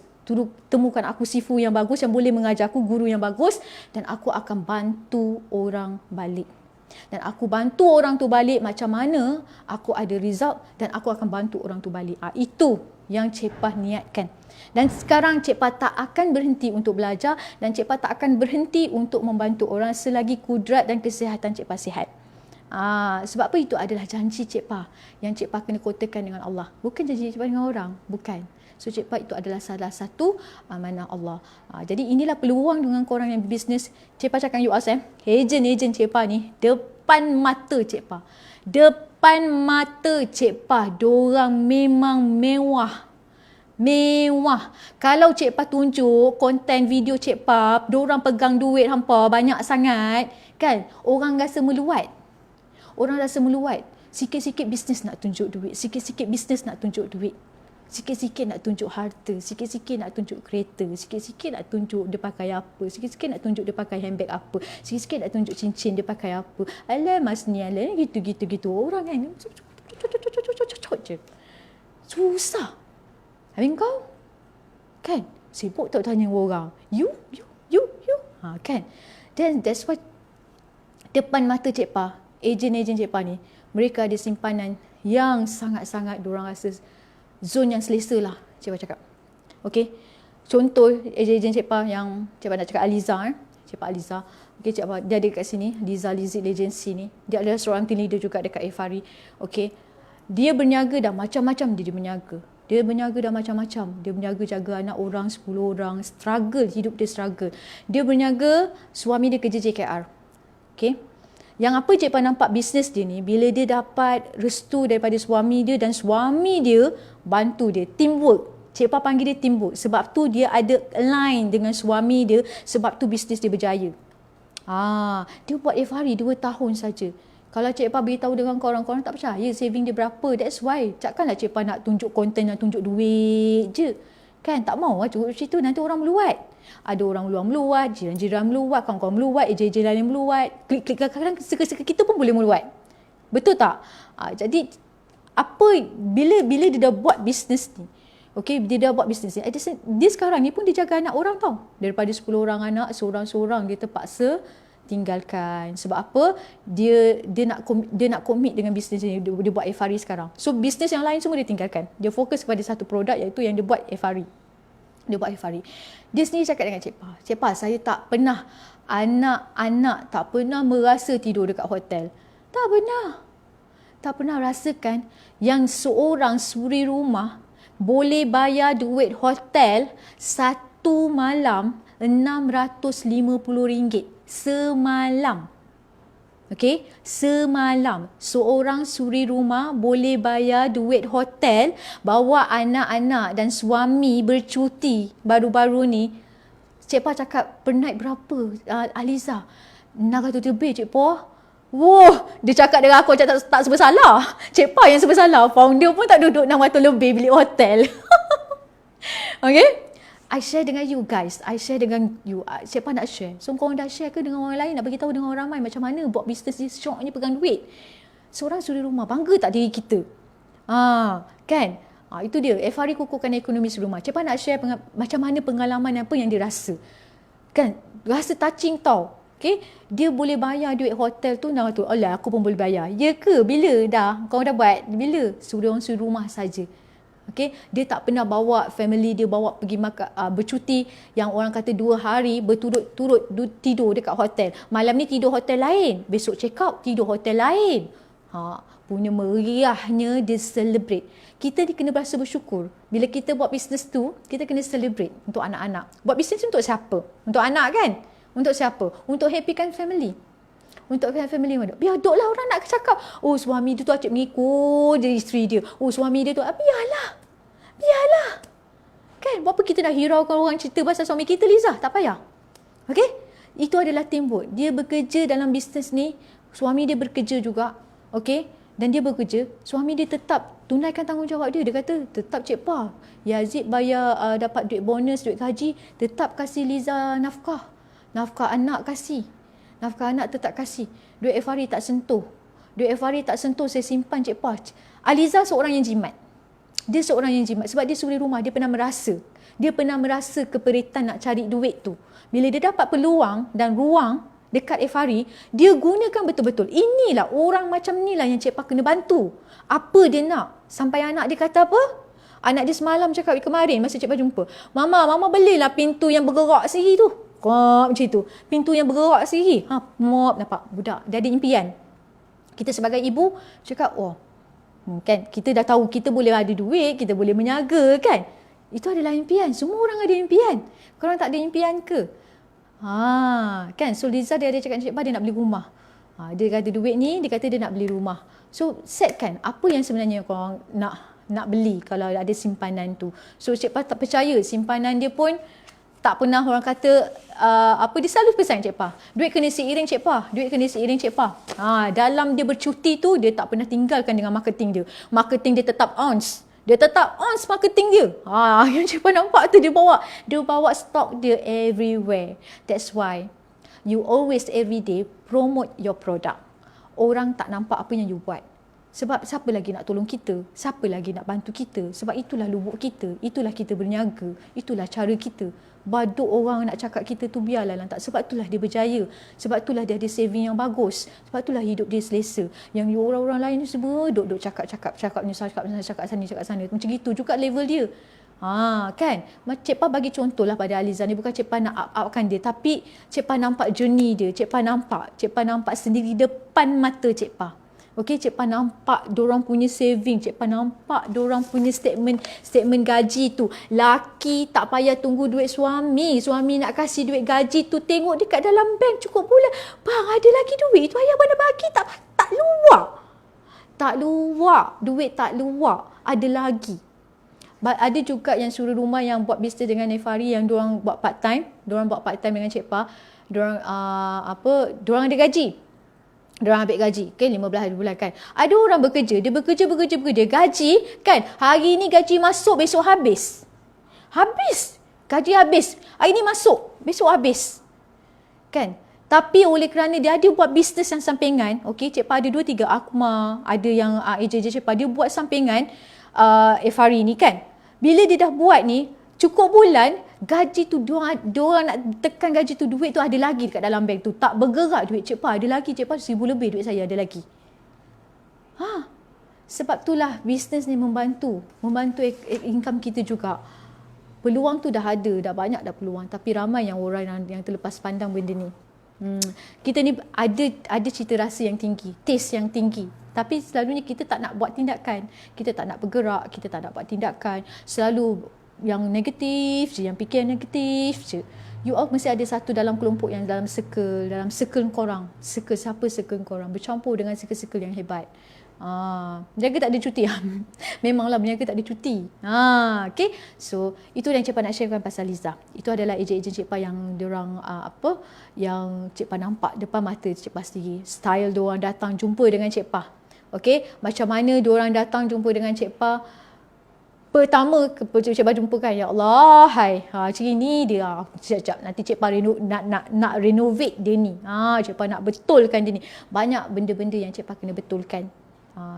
temukan aku sifu yang bagus yang boleh mengajar aku, guru yang bagus, dan aku akan bantu orang balik. Dan aku bantu orang tu balik macam mana aku ada result, dan aku akan bantu orang tu balik. Itu yang Cik Pa niatkan. Dan sekarang Cik Pa tak akan berhenti untuk belajar, dan Cik Pa tak akan berhenti untuk membantu orang selagi kudrat dan kesihatan Cik Pa sihat. Sebab apa? Itu adalah janji Cik Pa yang Cik Pa kena kotakan dengan Allah. Bukan janji Cik Pa dengan orang. Bukan. So Cik Pa itu adalah salah satu amanah Allah. Jadi inilah peluang dengan korang yang bisnes. Cik Pa cakap you all, ejen Cik Pa ni depan mata Cik Pa. Depan mata Cik Pa, dorang memang mewah. Kalau Cik Pa tunjuk konten video Cik Pa, dorang pegang duit hampa banyak sangat, kan? Orang rasa meluat. Sikit-sikit bisnes nak tunjuk duit. Sikit-sikit bisnes nak tunjuk duit. Sikit-sikit nak tunjuk harta. Sikit-sikit nak tunjuk kereta. Sikit-sikit nak tunjuk dia pakai apa. Sikit-sikit nak tunjuk dia pakai handbag apa. Sikit-sikit nak tunjuk cincin dia pakai apa. Alah mas ni, alah gitu. Orang kan je. Susah. Habis kau? Kan? Sibuk tak tanya orang. You. Kan? Then that's why depan mata Cik Pa, ejen-ejen Cik Pa ni, mereka ada simpanan yang sangat-sangat diorang rasa zon yang selesa lah, Cik Pa cakap. Okay. Contoh ejen-ejen Cik Pa yang Cik Pa nak cakap Aliza. Cik Pa Aliza. Okay, Cik Pa, dia ada kat sini, Liza Lizik Agency ni. Dia adalah seorang team leader juga dekat Efari. Okay. Dia berniaga dah macam-macam dia berniaga. Dia berniaga dah macam-macam. Dia berniaga jaga anak orang, 10 orang. Struggle, hidup dia struggle. Dia berniaga, suami dia kerja JKR. Okay. Yang apa Cik Pa nampak bisnes dia ni, bila dia dapat restu daripada suami dia dan suami dia bantu dia. Teamwork. Cik Pa panggil dia teamwork. Sebab tu dia ada align dengan suami dia. Sebab tu bisnes dia berjaya. Dia buat Efari 2 tahun saja. Kalau Cik Pa beritahu dengan korang tak percaya saving dia berapa. That's why. Takkanlah Cik Pa nak tunjuk konten yang tunjuk duit je. Kan? Tak mau lah tunjuk situ. Nanti orang meluat. Ada orang luar meluat, jiran-jiran meluat, kawan-kawan meluat, ejen-ejen lain meluat. Klik-klik kadang-kadang seka-seka kita pun boleh meluat. Betul tak? Jadi, bila dia dah buat bisnes ni, okay, dia dah buat bisnes ni, dia sekarang ni pun dia jaga anak orang tau. Daripada 10 orang anak, seorang-seorang dia terpaksa tinggalkan. Sebab apa? Dia nak commit dengan bisnes ni. Dia buat Efari sekarang. So bisnes yang lain semua dia tinggalkan. Dia fokus kepada satu produk iaitu yang dia buat Efari. Dia sendiri cakap dengan Cik Pa, Cik Pa, saya tak pernah anak-anak tak pernah merasa tidur dekat hotel. Tak pernah rasakan yang seorang suri rumah boleh bayar duit hotel satu malam RM650 semalam. Okay, semalam seorang suri rumah boleh bayar duit hotel, bawa anak-anak dan suami bercuti baru-baru ni. Cik Pa cakap, per night berapa Aliza? 600 lebih Cik Pa. Wah, dia cakap dengan aku macam tak bersalah. Cik Pa yang bersalah. Founder pun tak duduk 600 lebih bilik hotel. Okay. I share dengan you guys. I share dengan you. Cik Pa nak share. So, korang dah share ke dengan orang lain? Nak beritahu dengan orang ramai macam mana buat bisnes ni syoknya pegang duit. Seorang suri rumah. Bangga tak diri kita? Kan? Itu dia. Efari kukuhkan ekonomi suri rumah. Cik Pa nak share macam mana pengalaman apa yang dia rasa. Kan? Rasa touching tau. Okay? Dia boleh bayar duit hotel tu. Alah, aku pun boleh bayar. Ya ke? Bila dah? Kau dah buat? Bila? Suri rumah saja. Okay, dia tak pernah bawa family dia bawa pergi makan bercuti yang orang kata 2 hari berturut-turut tidur dekat hotel. Malam ni tidur hotel lain, besok check out tidur hotel lain. Punya meriahnya dia celebrate. Kita ni kena berasa bersyukur. Bila kita buat bisnes tu, kita kena celebrate untuk anak-anak. Buat bisnes untuk siapa? Untuk anak kan? Untuk siapa? Untuk happykan family. Untuk family mana? Biar duklah orang nak cakap, oh suami dia tu acik mengikut je isteri dia. Oh suami dia tu, biarlah. Kan? Berapa kita nak hiraukan orang cerita pasal suami kita, Liza? Tak payah. Okay? Itu adalah teamwork. Dia bekerja dalam bisnes ni. Suami dia bekerja juga. Okay? Dan dia bekerja. Suami dia tetap tunaikan tanggungjawab dia. Dia kata, tetap Cik Pa. Yazid bayar dapat duit bonus, duit gaji. Tetap kasih Liza nafkah. Nafkah anak kasih. Nafkah anak tetap kasih. Duit Efari tak sentuh. Saya simpan Cik Pa. Aliza seorang yang jimat. Dia seorang yang jimat. Sebab dia suri rumah. Dia pernah merasa keperitan nak cari duit tu. Bila dia dapat peluang dan ruang dekat Efari, dia gunakan betul-betul. Inilah orang macam inilah yang Cik Pa kena bantu. Apa dia nak? Sampai anak dia kata apa? Anak dia semalam cakap kemarin masa Cik Pa jumpa. Mama belilah pintu yang bergerak sendiri tu. Macam tu. Pintu yang bergerak sendiri. Nampak budak. Dia ada impian. Kita sebagai ibu cakap, kan kita dah tahu kita boleh ada duit, kita boleh menyaga kan. Itu adalah impian. Semua orang ada impian. Korang tak ada impian ke? Kan. So Liza dia ada cakap Cik Pa dia nak beli rumah. Dia kata duit ni, dia kata dia nak beli rumah. So set kan apa yang sebenarnya korang nak beli kalau ada simpanan tu. So Cik Pa tak percaya simpanan dia pun Tak pernah orang kata dia selalu pesan Cik Pa, duit kena seiring Cik Pa, duit kena seiring Cik Pa. Dalam dia bercuti tu, dia tak pernah tinggalkan dengan marketing dia. Marketing dia tetap on. Dia tetap on marketing dia. Yang Cik Pa nampak tu, dia bawa stok dia everywhere. That's why you always every day promote your product. Orang tak nampak apa yang you buat. Sebab siapa lagi nak tolong kita? Siapa lagi nak bantu kita? Sebab itulah lubuk kita. Itulah kita berniaga. Itulah cara kita. Badut orang nak cakap kita tu biarlah lantak. Sebab itulah dia berjaya. Sebab itulah dia ada saving yang bagus. Sebab itulah hidup dia selesa. Yang orang-orang lain ni semua duk cakap sana. Macam gitu juga level dia. Kan? Cik Pa bagi contoh lah pada Aliza ni. Bukan Cik Pa nak up-upkan dia. Tapi Cik Pa nampak journey dia. Cik Pa nampak sendiri depan mata Cik Pa. Okey, Cik Pa nampak diorang punya saving. Cik Pa nampak diorang punya statement gaji tu. Laki tak payah tunggu duit suami. Suami nak kasih duit gaji tu, tengok dekat dalam bank cukup bulan. Bang, ada lagi duit tu, ayah mana bagi? Tak luar. Tak luar. Duit tak luar. Ada lagi. Ada juga yang suruh rumah yang buat bisnes dengan Nefari, yang diorang buat part time. Diorang buat part time dengan Cik Pa. Diorang ada gaji. Diorang ambil gaji, okay, 15 bulan kan. Ada orang bekerja, dia bekerja, gaji kan, hari ni gaji masuk, besok habis. Gaji habis, hari ni masuk, besok habis. Kan? Tapi oleh kerana dia ada buat bisnes yang sampingan, okay, Cik Pa ada 2-3 akma, ada yang ejen-ejen Cik Pa, dia buat sampingan Efari ni kan. Bila dia dah buat ni, cukup bulan, gaji tu, diorang nak tekan gaji tu, duit tu ada lagi dekat dalam bank tu. Tak bergerak duit Cik Pa, ada lagi Cik Pa, 1,000 lebih duit saya ada lagi. Sebab itulah bisnes ni membantu income kita juga. Peluang tu dah ada, dah banyak dah peluang. Tapi ramai yang orang yang terlepas pandang benda ni. Kita ni ada cita rasa yang tinggi, taste yang tinggi. Tapi selalunya kita tak nak buat tindakan. Kita tak nak bergerak, kita tak nak buat tindakan. Selalu yang negatif je, yang fikir negatif je. You all mesti ada satu dalam kelompok yang dalam circle korang. Circle korang bercampur dengan circle yang hebat. Berniaga tak ada cuti. Memanglah berniaga tak ada cuti. Okay. So itu yang Cik Pa nak sharekan pasal Liza. Itu adalah ejen-ejen Cik Pa yang diorang yang Cik Pa nampak depan mata Cik Pa sendiri. Style diorang datang jumpa dengan Cik Pa. Okay. Macam mana diorang datang jumpa dengan Cik Pa. Pertama Cik Pa jumpa kan, ya Allah, macam ni dia. Sekejap nanti Cik Pa nak renovate dia ni. Cik Pa nak betulkan dia ni. Banyak benda-benda yang Cik Pa kena betulkan.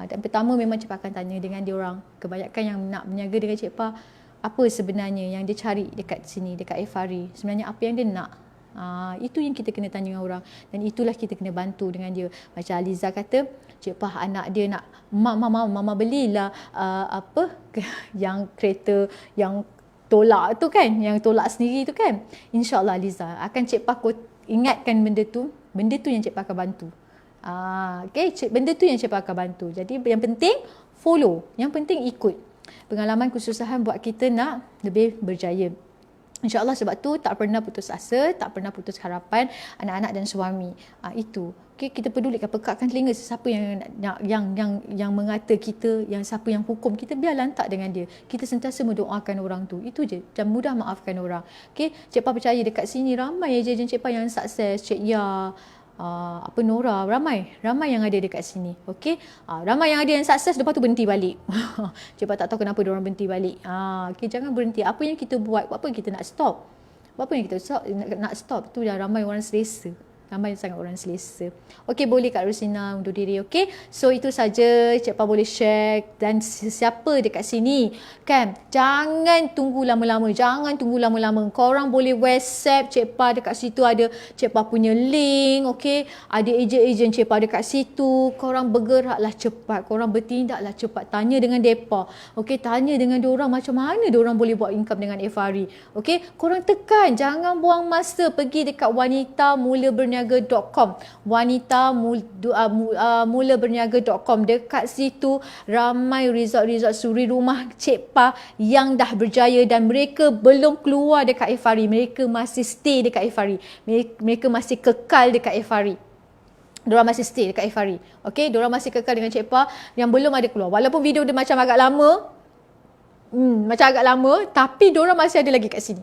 Dan pertama memang Cik Pa akan tanya dengan dia orang. Kebanyakan yang nak berniaga dengan Cik Pa, apa sebenarnya yang dia cari dekat sini, dekat Efari. Sebenarnya apa yang dia nak. Itu yang kita kena tanya dengan orang. Dan itulah kita kena bantu dengan dia. Macam Aliza kata, Cik Pa anak dia nak, mama belilah yang kereta yang tolak tu kan, yang tolak sendiri tu kan. InsyaAllah Aliza akan Cik Pa ingatkan benda tu yang Cik Pa akan bantu. Okay, benda tu yang Cik Pa akan bantu. Jadi yang penting follow, yang penting ikut. Pengalaman kesusahan buat kita nak lebih berjaya. InsyaAllah sebab tu tak pernah putus asa, tak pernah putus harapan anak-anak dan suami. Itu. Okay, kita pedulikan, pekatkan telinga sesiapa yang mengata kita, yang siapa yang hukum kita, biar lantak dengan dia. Kita sentiasa mendoakan orang tu. Itu je. Dan mudah maafkan orang. Okay, Cik Pa percaya dekat sini ramai ejen Cik Pa yang sukses. Cik Ya, Nora, ramai yang ada dekat sini. Okey, ramai yang ada yang sukses, lepas tu berhenti balik. Cik Pa tak tahu kenapa dia orang berhenti balik. Okey, jangan berhenti. Apa yang kita buat, apa yang kita nak stop, nak stop tu dah ramai orang selesa. Ramai sangat orang selesa. Okey, boleh Kak Rosina undur diri. Okey, so itu saja Cik Pa boleh share. Dan siapa dekat sini kan, jangan tunggu lama-lama. Korang boleh WhatsApp Cik Pa, dekat situ ada Cik Pa punya link. Okey, ada ejen-ejen Cik Pa dekat situ. Korang bergeraklah cepat, korang bertindaklah cepat. Tanya dengan depa. Okey, tanya dengan diorang macam mana diorang boleh buat income dengan Efari. Okey, korang tekan, jangan buang masa. Pergi dekat wanita-mula-berniaga.com, wanita-mula-berniaga.com. Dekat situ ramai resort-resort suri rumah Cik Pa yang dah berjaya dan mereka belum keluar dekat Efari. Mereka masih stay dekat Efari. Mereka masih kekal dekat Efari. Diorang masih stay dekat Efari. Okay, diorang masih kekal dengan Cik Pa yang belum ada keluar. Walaupun video dia macam agak lama, tapi diorang masih ada lagi kat sini.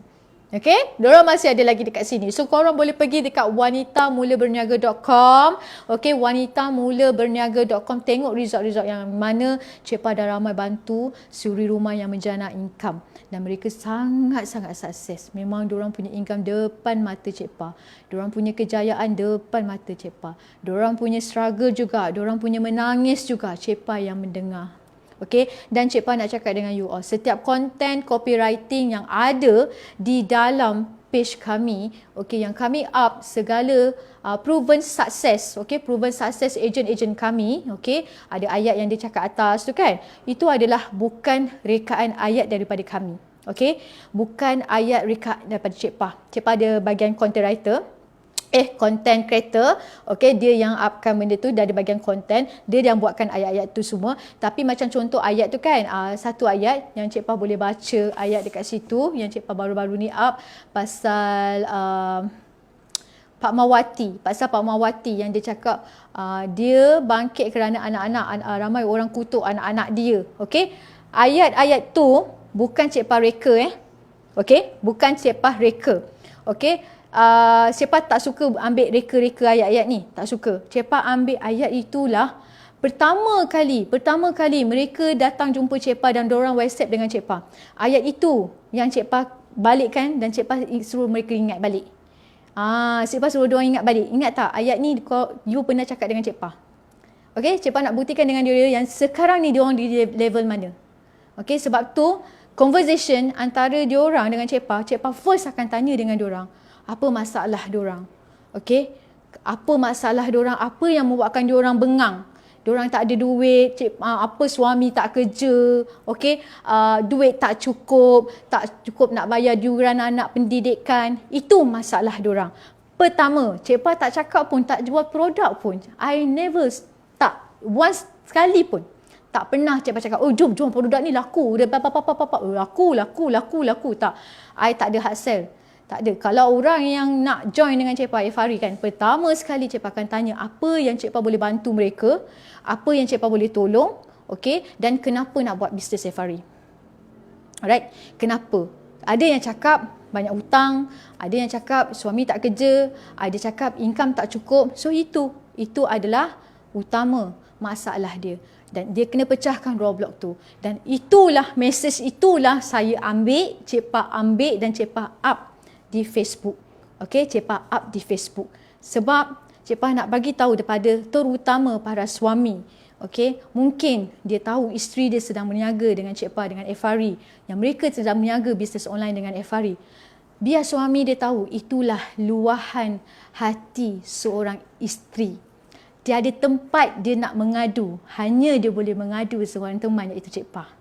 Okay, diorang masih ada lagi dekat sini. So korang boleh pergi dekat wanitamulaberniaga.com. Okay, wanitamulaberniaga.com. Tengok result-result yang mana Cik Pa dah ramai bantu suri rumah yang menjana income. Dan mereka sangat-sangat sukses. Memang diorang punya income depan mata Cik Pa. Diorang punya kejayaan depan mata Cik Pa. Diorang punya struggle juga. Diorang punya menangis juga. Cik Pa yang mendengar. Okay, dan Cik Pa nak cakap dengan you all, setiap content copywriting yang ada di dalam page kami, okay, yang kami up segala proven success, okay, proven success agent-agent kami, okay, ada ayat yang dia cakap atas tu kan, itu adalah bukan rekaan ayat daripada kami, okay, bukan ayat rekaan daripada Cik Pa. Cik Pa ada bahagian content writer, content creator, okay, dia yang upkan benda tu dari bahagian content, dia yang buatkan ayat-ayat tu semua. Tapi macam contoh ayat tu kan, satu ayat yang Cik Pa boleh baca ayat dekat situ, yang Cik Pa baru-baru ni up pasal Pak Mawati yang dia cakap dia bangkit kerana anak-anak, ramai orang kutuk anak-anak dia, okay. Ayat-ayat tu bukan Cik Pa reka, okay, bukan Cik Pa reka, okay. Cik Pa tak suka ambil reka-reka ayat-ayat ni, tak suka. Cik Pa ambil ayat itulah pertama kali mereka datang jumpa Cik Pa dan diorang WhatsApp dengan Cik Pa. Ayat itu yang Cik Pa balikkan dan Cik Pa suruh mereka ingat balik. Cik Pa suruh diorang ingat balik. Ingat tak ayat ni you pernah cakap dengan Cik Pa? Okay, Cik Pa nak buktikan dengan dia yang sekarang ni diorang di level mana. Okay, sebab tu conversation antara diorang dengan Cik Pa first akan tanya dengan diorang. Apa masalah diorang? Okay? Apa masalah diorang? Apa yang membuatkan diorang bengang? Diorang tak ada duit, apa suami tak kerja, okay? Duit tak cukup nak bayar yuran anak pendidikan. Itu masalah diorang. Pertama, Cik Pa tak cakap pun, tak jual produk pun. I never, tak, once sekali pun. Tak pernah Cik Pa cakap, oh jom produk ni laku. Laku. Tak. I tak ada hard sell. Tak ada. Kalau orang yang nak join dengan Cik Pa Efari kan, pertama sekali Cik Pa akan tanya apa yang Cik Pa boleh bantu mereka, apa yang Cik Pa boleh tolong, okay, dan kenapa nak buat bisnes Efari. Alright, kenapa? Ada yang cakap banyak hutang, ada yang cakap suami tak kerja, ada cakap income tak cukup. So itu adalah utama masalah dia. Dan dia kena pecahkan roadblock tu. Dan itulah, message itulah saya ambil, Cik Pa ambil dan Cik Pa up di Facebook. Okay, Cik Pa up di Facebook. Sebab Cik Pa nak bagi tahu daripada terutama para suami. Okay, mungkin dia tahu isteri dia sedang berniaga dengan Cik Pa, dengan Efari. Yang mereka sedang berniaga bisnes online dengan Efari. Biar suami dia tahu itulah luahan hati seorang isteri. Tiada tempat dia nak mengadu. Hanya dia boleh mengadu seorang teman, iaitu Cik Pa.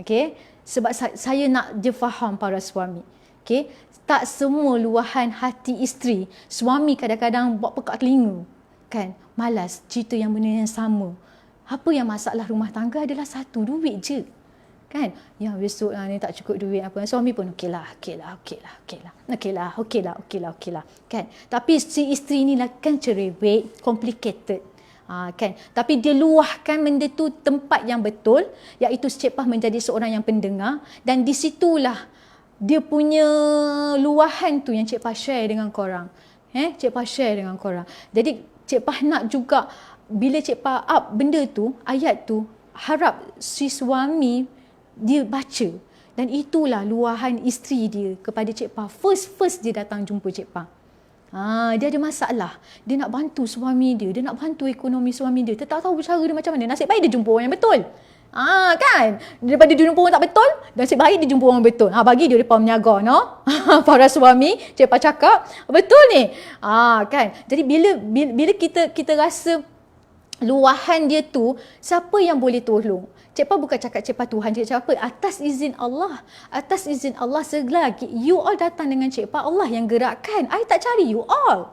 Okay, sebab saya nak dia faham para suami. Okay, tak semua luahan hati isteri, suami kadang-kadang buat pekak telinga. Kan, malas cerita yang benda yang sama. Apa yang masalah rumah tangga adalah satu, duit je. Kan, yang besok ni tak cukup duit apa. Suami pun okeylah. Kan, tapi si isteri ni lah kan cerewet, complicated. Kan, tapi dia luahkan benda tu tempat yang betul, iaitu Cik Pa menjadi seorang yang pendengar, dan di situlah dia punya luahan tu yang Cik Pa share dengan korang. Cik Pa share dengan korang. Jadi Cik Pa nak juga bila Cik Pa up benda tu, ayat tu, harap si suami dia baca. Dan itulah luahan isteri dia kepada Cik Pa. First dia datang jumpa Cik Pa. Dia ada masalah. Dia nak bantu suami dia. Dia nak bantu ekonomi suami dia. Dia tak tahu cara dia macam mana. Nasib baik dia jumpa orang yang betul. Kan? Daripada dia jumpa orang tak betul, nasib baik dia jumpa orang betul. Bagi dia depan meniaga, no? Para suami, Cik Pa cakap, betul ni. Kan? Jadi bila kita rasa luahan dia tu, siapa yang boleh tolong? Cik Pa bukan cakap Cik Pa Tuhan, Cik Pa apa? Atas izin Allah. Atas izin Allah, selagi you all datang dengan Cik Pa, Allah yang gerakkan. I tak cari you all.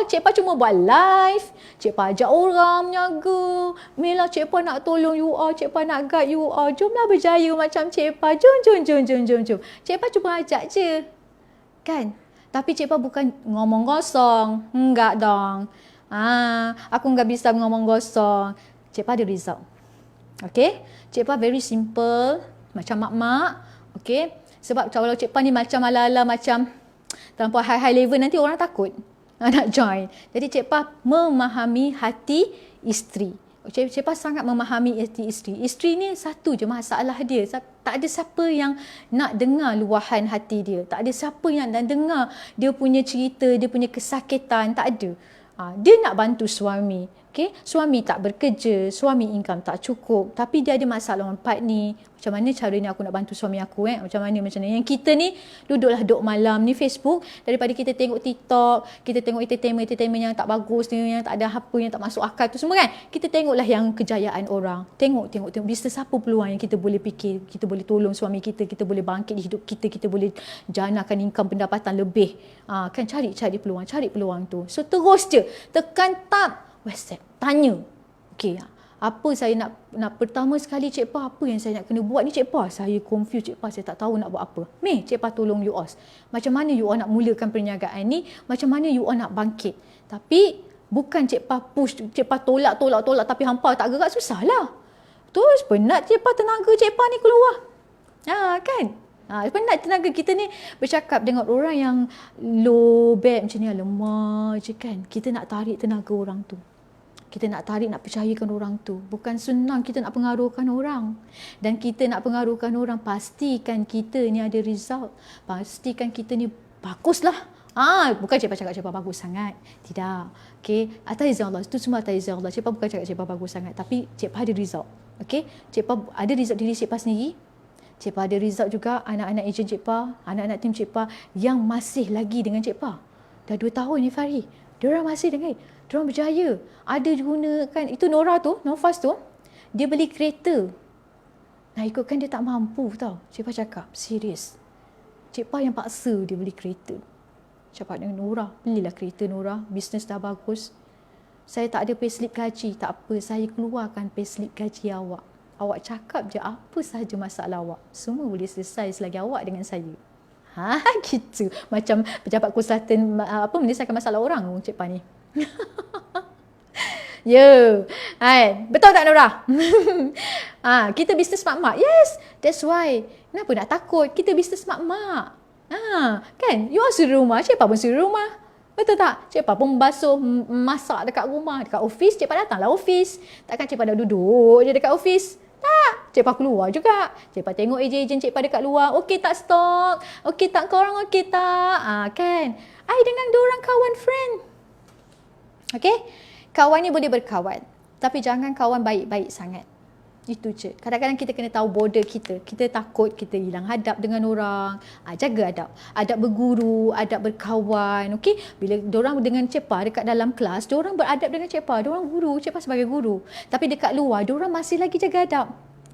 Cik Pa cuma buat live. Cik Pa ajak orang menyaga. Mela, Cik Pa nak tolong you all. Cik Pa nak guide you all. Jomlah berjaya macam Cik Pa. Jom. Cik Pa cuma ajak je. Kan? Tapi Cik Pa bukan ngomong kosong. Enggak dong. Aku enggak bisa ngomong kosong. Cik Pa ada result. Okay? Cik Pa very simple. Macam mak-mak. Okay? Sebab kalau Cik Pa ni macam ala-ala macam terlampau high level, nanti orang takut nak join. Jadi Cik Pa memahami hati isteri. Cik Pa sangat memahami hati isteri. Isteri ni satu je masalah dia. Tak ada siapa yang nak dengar luahan hati dia. Tak ada siapa yang nak dengar dia punya cerita, dia punya kesakitan. Tak ada. Dia nak bantu suami. Okay? Suami tak bekerja, suami income tak cukup. Tapi dia ada masalah dengan partner. Macam mana caranya aku nak bantu suami aku? Macam mana? Yang kita ni duduk malam ni Facebook, daripada kita tengok TikTok, kita tengok entertainment yang tak bagus, yang tak ada apa, yang tak masuk akal tu semua kan. Kita tengoklah yang kejayaan orang. Tengok bisnes apa peluang yang kita boleh fikir, kita boleh tolong suami kita, kita boleh bangkit di hidup kita, kita boleh janakan income pendapatan lebih. Kan cari peluang tu. So terus je tekan tab WhatsApp, tanya. Okey, apa saya nak pertama sekali Cik Pa, apa yang saya nak kena buat ni Cik Pa? Saya confused Cik Pa, saya tak tahu nak buat apa. Cik Pa tolong you all. Macam mana you all nak mulakan perniagaan ni? Macam mana you all nak bangkit? Tapi bukan Cik Pa push, Cik Pa tolak tapi hampa tak gerak, susahlah. Terus penat Cik Pa, tenaga Cik Pa ni keluar. Kan? Penat tenaga kita ni bercakap dengan orang yang low bad macam ni, lemah je kan. Kita nak tarik tenaga orang tu. Kita nak tarik, nak percayakan orang tu. Bukan senang kita nak pengaruhkan orang. Dan kita nak pengaruhkan orang, pastikan kita ni ada result. Pastikan kita ni baguslah. Bukan Cik Pa cakap Cik Pa bagus sangat. Tidak. Okay. Atas izin Allah. Itu semua atas izin Allah. Cik Pa bukan cakap Cik Pa bagus sangat. Tapi Cik Pa ada result. Okay. Cik Pa ada result diri Cik Pa sendiri. Cik Pa ada result juga anak-anak ejen Cik Pa, anak-anak tim Cik Pa yang masih lagi dengan Cik Pa. Dah 2 tahun ni Fahri. Diorang masih dengan. Diorang berjaya. Ada gunakan, itu Nora tu, Nofas tu, dia beli kereta. Nak ikutkan dia tak mampu tau. Cik Pa cakap, serius. Cik Pa yang paksa dia beli kereta. Cakap dengan Nora, belilah kereta Nora, bisnes dah bagus. Saya tak ada payslip gaji, tak apa, saya keluarkan payslip gaji awak. Awak cakap je apa sahaja masalah awak. Semua boleh selesai selagi awak dengan saya. Gitu. Macam pejabat konsultan menyelesaikan masalah orang Cik Pa ni. Betul tak Nora? Kita bisnes mak-mak. Yes, that's why. Kenapa nak takut? Kita bisnes mak-mak. Kan? You all suruh rumah, Cik Pa pun suruh rumah. Betul tak? Cik Pa pun basuh, masak dekat rumah, dekat office. Cik Pa datanglah office. Takkan Cik Pa dah duduk je dekat office? Tak. Cik Pa keluar juga. Cik Pa tengok ejen-ejen Cik Pa dekat luar. Okey tak stok? Okey tak korang? Okey tak? Kan? I dengan diorang kawan friend. Okey? Kawan ni boleh berkawan. Tapi jangan kawan baik-baik sangat. Itu je. Kadang-kadang kita kena tahu border kita. Kita takut kita hilang adab dengan orang. Jaga adab. Adab berguru, adab berkawan. Okey? Bila diorang dengan Cik Pa dekat dalam kelas, diorang beradab dengan Cik Pa. Diorang guru, Cik Pa sebagai guru. Tapi dekat luar, diorang masih lagi jaga adab.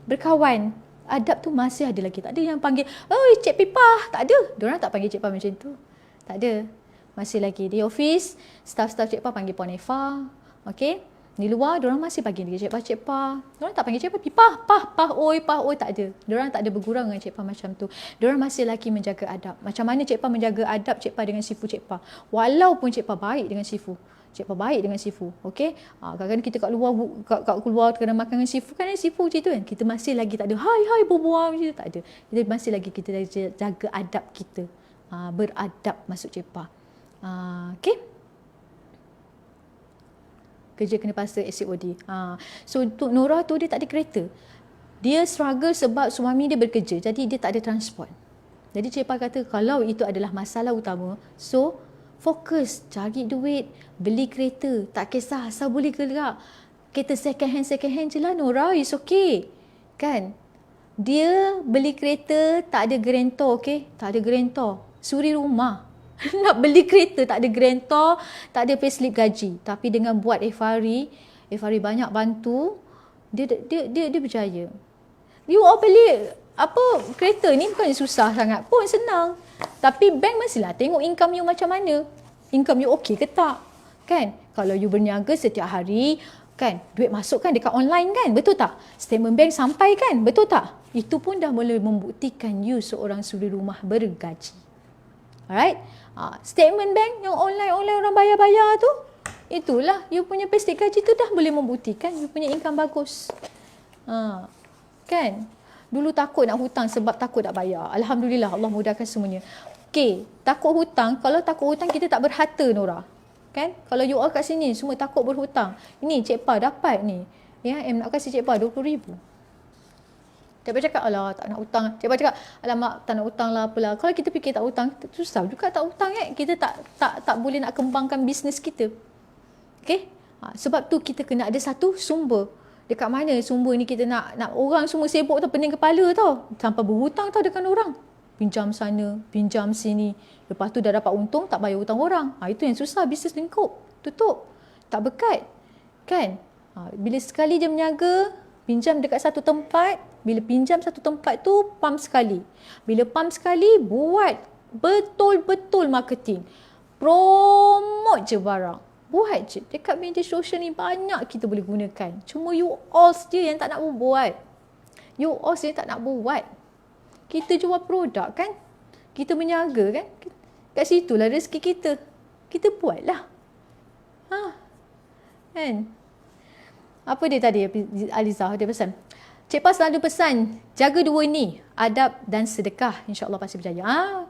Berkawan. Adab tu masih ada lagi. Tak ada yang panggil, "Oi, Cik Pipah." Tak ada. Diorang tak panggil Cik Pa macam tu. Tak ada. Masih lagi di office, staff-staff Cik Pa panggil Puan Efa. Okey? Di luar, diorang masih panggil dia Cik Pa. Diorang tak panggil Cik Pa, Pipah, Pah, oi, tak ada. Diorang tak ada bergurau dengan Cik Pa macam tu. Diorang masih lagi menjaga adab. Macam mana Cik Pa menjaga adab Cik Pa dengan sifu Cik Pa. Walaupun Cik Pa baik dengan sifu. Cik Pa baik dengan sifu. Okey? Kadang-kadang kita kat luar, kat keluar kena makan dengan sifu. Kan sifu macam tu kan. Kita masih lagi tak ada, hai, berbual macam tu. Tak ada. Kita masih lagi kita jaga adab kita. Beradab masuk Cik Pa. Okey? Kerja kena paksa SCOD. So untuk Nora tu dia tak ada kereta. Dia struggle sebab suami dia bekerja. Jadi dia tak ada transport. Jadi Cik Pa kata kalau itu adalah masalah utama, so fokus cari duit, beli kereta. Tak kisah asal boleh gerak. Kereta second hand je lah Nora, it's okay. Kan? Dia beli kereta tak ada guarantor, okay? Tak ada guarantor. Suri rumah. Nak beli kereta tak ada guarantor, tak ada payslip gaji. Tapi dengan buat Efari banyak bantu, dia berjaya. You all beli kereta ni bukan susah sangat pun, senang. Tapi bank mestilah tengok income you macam mana. Income you okey ke tak? Kan? Kalau you berniaga setiap hari, kan, duit masuk kan dekat online kan, betul tak? Statement bank sampai kan, betul tak? Itu pun dah boleh membuktikan you seorang suri rumah bergaji. Alright? Statement bank yang online orang bayar-bayar tu, itulah you punya payslip gaji tu dah boleh membuktikan you punya income bagus. Kan? Dulu takut nak hutang sebab takut tak bayar. Alhamdulillah Allah mudahkan semuanya. Okay, takut hutang. Kalau takut hutang kita tak berharta Nora. Kan? Kalau you all kat sini semua takut berhutang. Ini Cik Pa dapat ni. Ya, nak kasih Cik Pa 20,000. Cik Pa cakap, alah tak nak hutang. Cik Pa cakap, alamak tak nak hutang lah apalah. Kalau kita fikir tak hutang, susah juga tak hutang Kita tak boleh nak kembangkan bisnes kita. Okay? Sebab tu kita kena ada satu sumber. Dekat mana sumber ni kita nak orang semua sibuk tau, pening kepala tau. Sampai berhutang tau dengan orang. Pinjam sana, pinjam sini. Lepas tu dah dapat untung, tak bayar hutang orang. Itu yang susah, bisnes lingkup. Tutup. Tak berkat. Kan? Bila sekali je berniaga, pinjam dekat satu tempat. Bila pinjam satu tempat tu, pump sekali. Bila pump sekali, buat betul-betul marketing. Promote je barang. Buat je. Dekat media sosial ni banyak kita boleh gunakan. Cuma you all je yang tak nak buat. You all je tak nak buat. Kita jual produk kan. Kita berniaga kan. Kat situlah rezeki kita. Kita buatlah. Kan? Apa dia tadi Aliza? Dia pesan. Cik Pa selalu pesan. Jaga dua ni. Adab dan sedekah. InsyaAllah pasti berjaya.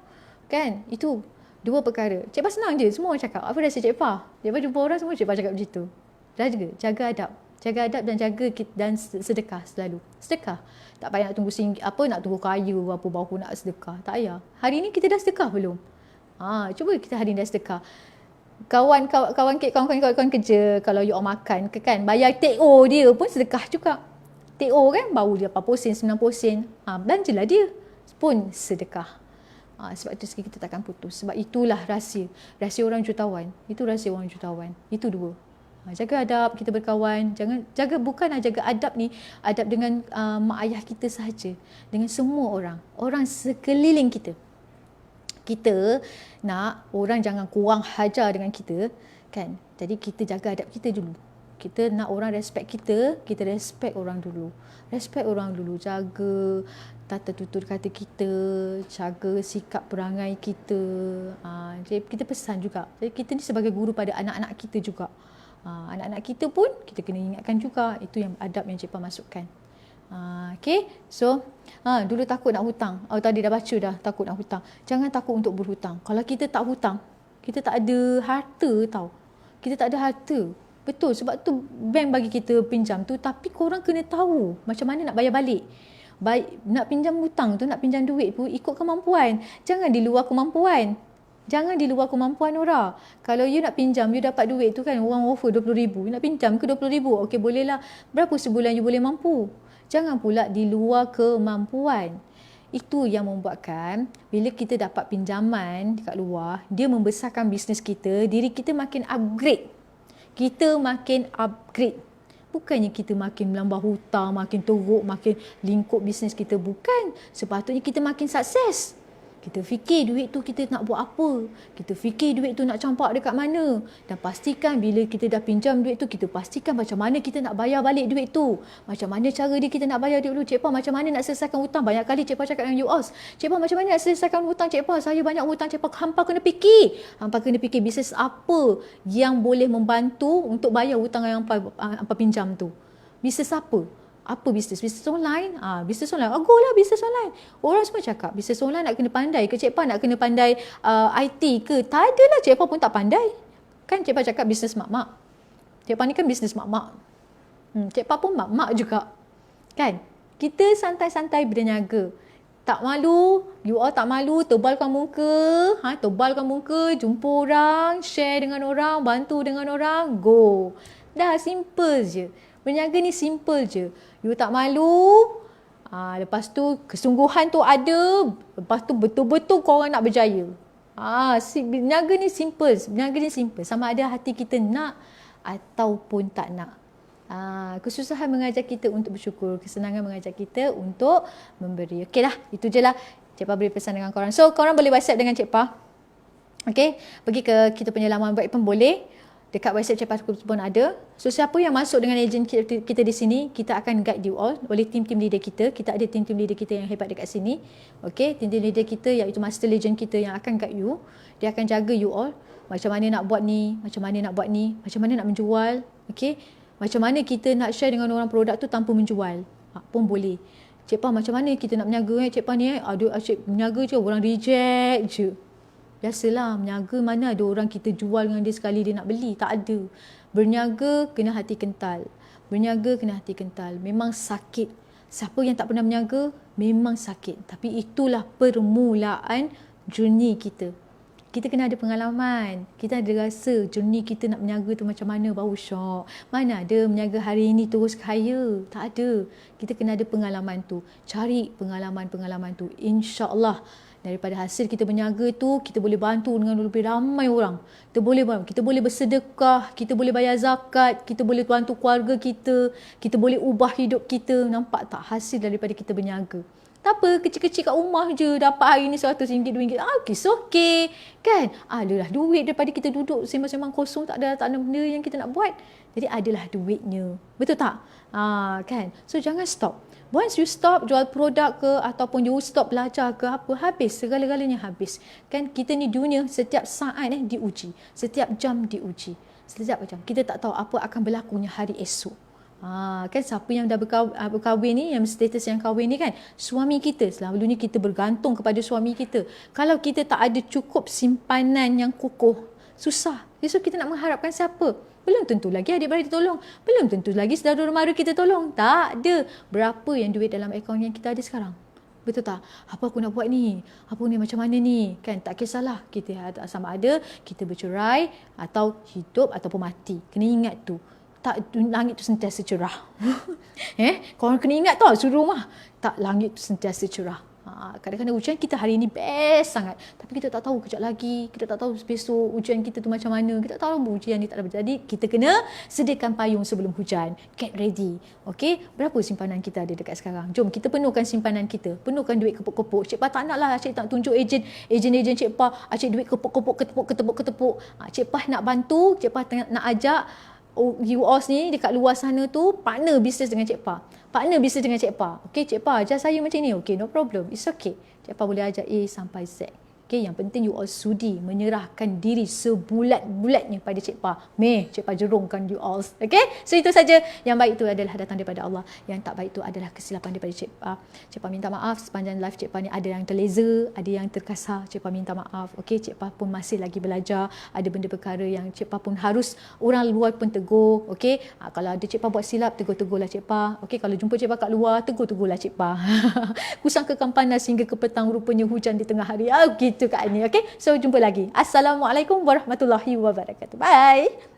Kan? Itu. Dua perkara. Cik Pa senang je. Semua orang cakap. Apa rahsia Cik Pa? Cik Pa jumpa orang semua Cik Pa cakap macam tu. Jaga adab. Jaga adab dan jaga dan sedekah selalu. Sedekah. Tak payah nak tunggu nak tunggu kaya apa baru nak sedekah. Tak payah. Hari ni kita dah sedekah belum? Cuba kita hari ni dah sedekah. Kawan kerja kalau you all makan kan bayar TO dia pun sedekah juga. TO kan baru dia 80 sen 90 sen. Belanjalah dia. Pun sedekah. Sebab itu kita takkan putus. Sebab itulah rahsia. Rahsia orang jutawan. Itu rahsia orang jutawan. Itu dua. Jaga adab, kita berkawan. Bukanlah jaga adab ni, adab dengan mak ayah kita sahaja. Dengan semua orang. Orang sekeliling kita. Kita nak orang jangan kurang hajar dengan kita. Kan? Jadi kita jaga adab kita dulu. Kita nak orang respect kita, kita respect orang dulu. Respect orang dulu. Jaga tata tutur kata kita, jaga sikap perangai kita. Jadi kita pesan juga. Jadi kita ni sebagai guru pada anak-anak kita juga. Anak-anak kita pun kita kena ingatkan juga. Itu yang adab yang Cik Pa masukkan. Okay. So, dulu takut nak hutang. Tadi dah baca dah takut nak hutang. Jangan takut untuk berhutang. Kalau kita tak hutang, kita tak ada harta tau. Kita tak ada harta. Betul, sebab tu bank bagi kita pinjam tu, tapi korang kena tahu macam mana nak bayar balik. Nak pinjam hutang tu, nak pinjam duit pun ikut kemampuan. Jangan di luar kemampuan. Jangan di luar kemampuan Nora. Kalau you nak pinjam, you dapat duit tu kan, orang offer 20,000. You nak pinjam ke 20,000? Okey, bolehlah. Berapa sebulan you boleh mampu? Jangan pula di luar kemampuan. Itu yang membuatkan bila kita dapat pinjaman dekat luar, dia membesarkan bisnes kita, diri kita makin upgrade. Kita makin upgrade. Bukannya kita makin melambah hutang, makin teruk, makin lingkup bisnes kita. Bukan. Sepatutnya kita makin sukses. Kita fikir duit tu kita nak buat apa. Kita fikir duit tu nak campak dekat mana. Dan pastikan bila kita dah pinjam duit tu, kita pastikan macam mana kita nak bayar balik duit tu. Macam mana cara dia kita nak bayar duit dulu. Cik Pa macam mana nak selesaikan hutang. Banyak kali Cik Pa cakap dengan you all. Cik Pa macam mana nak selesaikan hutang Cik Pa. Saya banyak hutang Cik Pa. Hampa kena fikir. Hampa kena fikir bisnes apa yang boleh membantu untuk bayar hutang yang hampa pinjam tu. Bisnes apa? Apa bisnes? Bisnes online? Bisnes online. Go lah bisnes online. Orang semua cakap bisnes online nak kena pandai ke? Cik Pa nak kena pandai IT ke? Tak adalah. Cik Pa pun tak pandai. Kan Cik Pa cakap bisnes mak-mak. Cik Pa ni kan bisnes mak-mak. Cik Pa pun mak-mak juga. Kan? Kita santai-santai berniaga. Tak malu. You all tak malu. Tebalkan muka. Tebalkan muka. Jumpa orang. Share dengan orang. Bantu dengan orang. Go. Dah simple je. Berniaga ni simple je. You tak malu. Lepas tu kesungguhan tu ada. Lepas tu betul-betul korang nak berjaya. Berniaga ni simple. Berniaga ni simple. Sama ada hati kita nak ataupun tak nak. Kesusahan mengajar kita untuk bersyukur. Kesenangan mengajar kita untuk memberi. Okey lah. Itu je lah. Cik Pa beri pesan dengan korang. So korang boleh WhatsApp dengan Cik Pa. Okey. Pergi ke kita punya laman web pun boleh. Dekat website Cik Pa pun ada. So siapa yang masuk dengan ejen kita di sini, kita akan guide you all oleh tim-tim leader kita. Kita ada tim-tim leader kita yang hebat dekat sini. Okay, tim-tim leader kita iaitu master legend kita yang akan guide you. Dia akan jaga you all. Macam mana nak buat ni, macam mana nak buat ni, macam mana nak menjual. Okay, macam mana kita nak share dengan orang produk tu tanpa menjual. Pun boleh. Cik Pa macam mana kita nak berniaga Cik Pa ni ada asyik berniaga je orang reject je. Biasalah berniaga mana ada orang kita jual dengan dia sekali dia nak beli. Tak ada. Berniaga kena hati kental. Berniaga kena hati kental. Memang sakit. Siapa yang tak pernah berniaga memang sakit. Tapi itulah permulaan journey kita. Kita kena ada pengalaman. Kita ada rasa journey kita nak berniaga tu macam mana baru syok. Mana ada berniaga hari ini terus kaya. Tak ada. Kita kena ada pengalaman tu. Cari pengalaman-pengalaman tu. InsyaAllah daripada hasil kita berniaga tu, kita boleh bantu dengan lebih ramai orang. Kita boleh bersedekah, kita boleh bayar zakat, kita boleh bantu keluarga kita boleh ubah hidup kita. Nampak tak hasil daripada kita berniaga? Tak apa, kecil-kecil kat rumah je dapat hari ni RM100, RM2. Okay. Kan? Adalah duit daripada kita duduk sembang-sembang kosong, tak ada benda yang kita nak buat. Jadi adalah duitnya. Betul tak? Kan? So jangan stop. Once you stop jual produk ke ataupun you stop belajar ke apa, habis. Segala-galanya habis. Kan kita ni dunia setiap saat diuji. Setiap jam diuji. Setiap jam. Kita tak tahu apa akan berlakunya hari esok. Kan siapa yang dah berkahwin ni, yang status yang kahwin ni kan, suami kita. Selalunya kita bergantung kepada suami kita. Kalau kita tak ada cukup simpanan yang kukuh, susah. Esok kita nak mengharapkan siapa? Belum tentu lagi adik-beradik tolong. Belum tentu lagi saudara mara kita tolong. Tak ada. Berapa yang duit dalam akaun yang kita ada sekarang? Betul tak? Apa aku nak buat ni? Apa ni macam mana ni? Kan tak kisahlah. Kita sama ada kita bercerai atau hidup ataupun mati. Kena ingat tu. Tak, langit tu sentiasa cerah. Korang kena ingat tau suruh rumah. Tak, langit tu sentiasa cerah. Kadang-kadang ujian kita hari ni best sangat. Tapi kita tak tahu kejap lagi. Kita tak tahu besok ujian kita tu macam mana. Kita tak tahu ujian ni tak ada berjadi. Kita kena sediakan payung sebelum hujan. Get ready. Okay? Berapa simpanan kita ada dekat sekarang? Jom kita penuhkan simpanan kita. Penuhkan duit kepuk-kepuk. Cik Pa tak nak lah. Cik tak tunjuk ejen Cik Pa. Cik duit kepuk-kepuk, ketepuk. Cik Pa nak bantu. Cik Pa nak ajak UOS ni dekat luar sana tu partner bisnes dengan Cik Pa. Partner bisnes dengan Cik Pa. Okay, Cik Pa ajar saya macam ni. Okay, no problem. It's okay. Cik Pa boleh ajar A sampai Z. Okay, yang penting you all sudi menyerahkan diri sebulat-bulatnya pada Cik Pa. Cik Pa jerungkan you all. Okay, so itu saja. Yang baik itu adalah datang daripada Allah. Yang tak baik itu adalah kesilapan daripada Cik Pa. Cik Pa minta maaf sepanjang live Cik Pa ni ada yang terleza, ada yang terkasar. Cik Pa minta maaf. Okay, Cik Pa pun masih lagi belajar. Ada benda perkara yang Cik Pa pun harus orang luar pun tegur. Okay, kalau ada Cik Pa buat silap, tegur-tegurlah Cik Pa. Okay, kalau jumpa Cik Pa kat luar, tegur-tegurlah Cik Pa. Kusangkakan panas hingga ke petang, rupanya hujan di tengah hari. Gitu kat ni. Okay, so jumpa lagi. Assalamualaikum warahmatullahi wabarakatuh. Bye.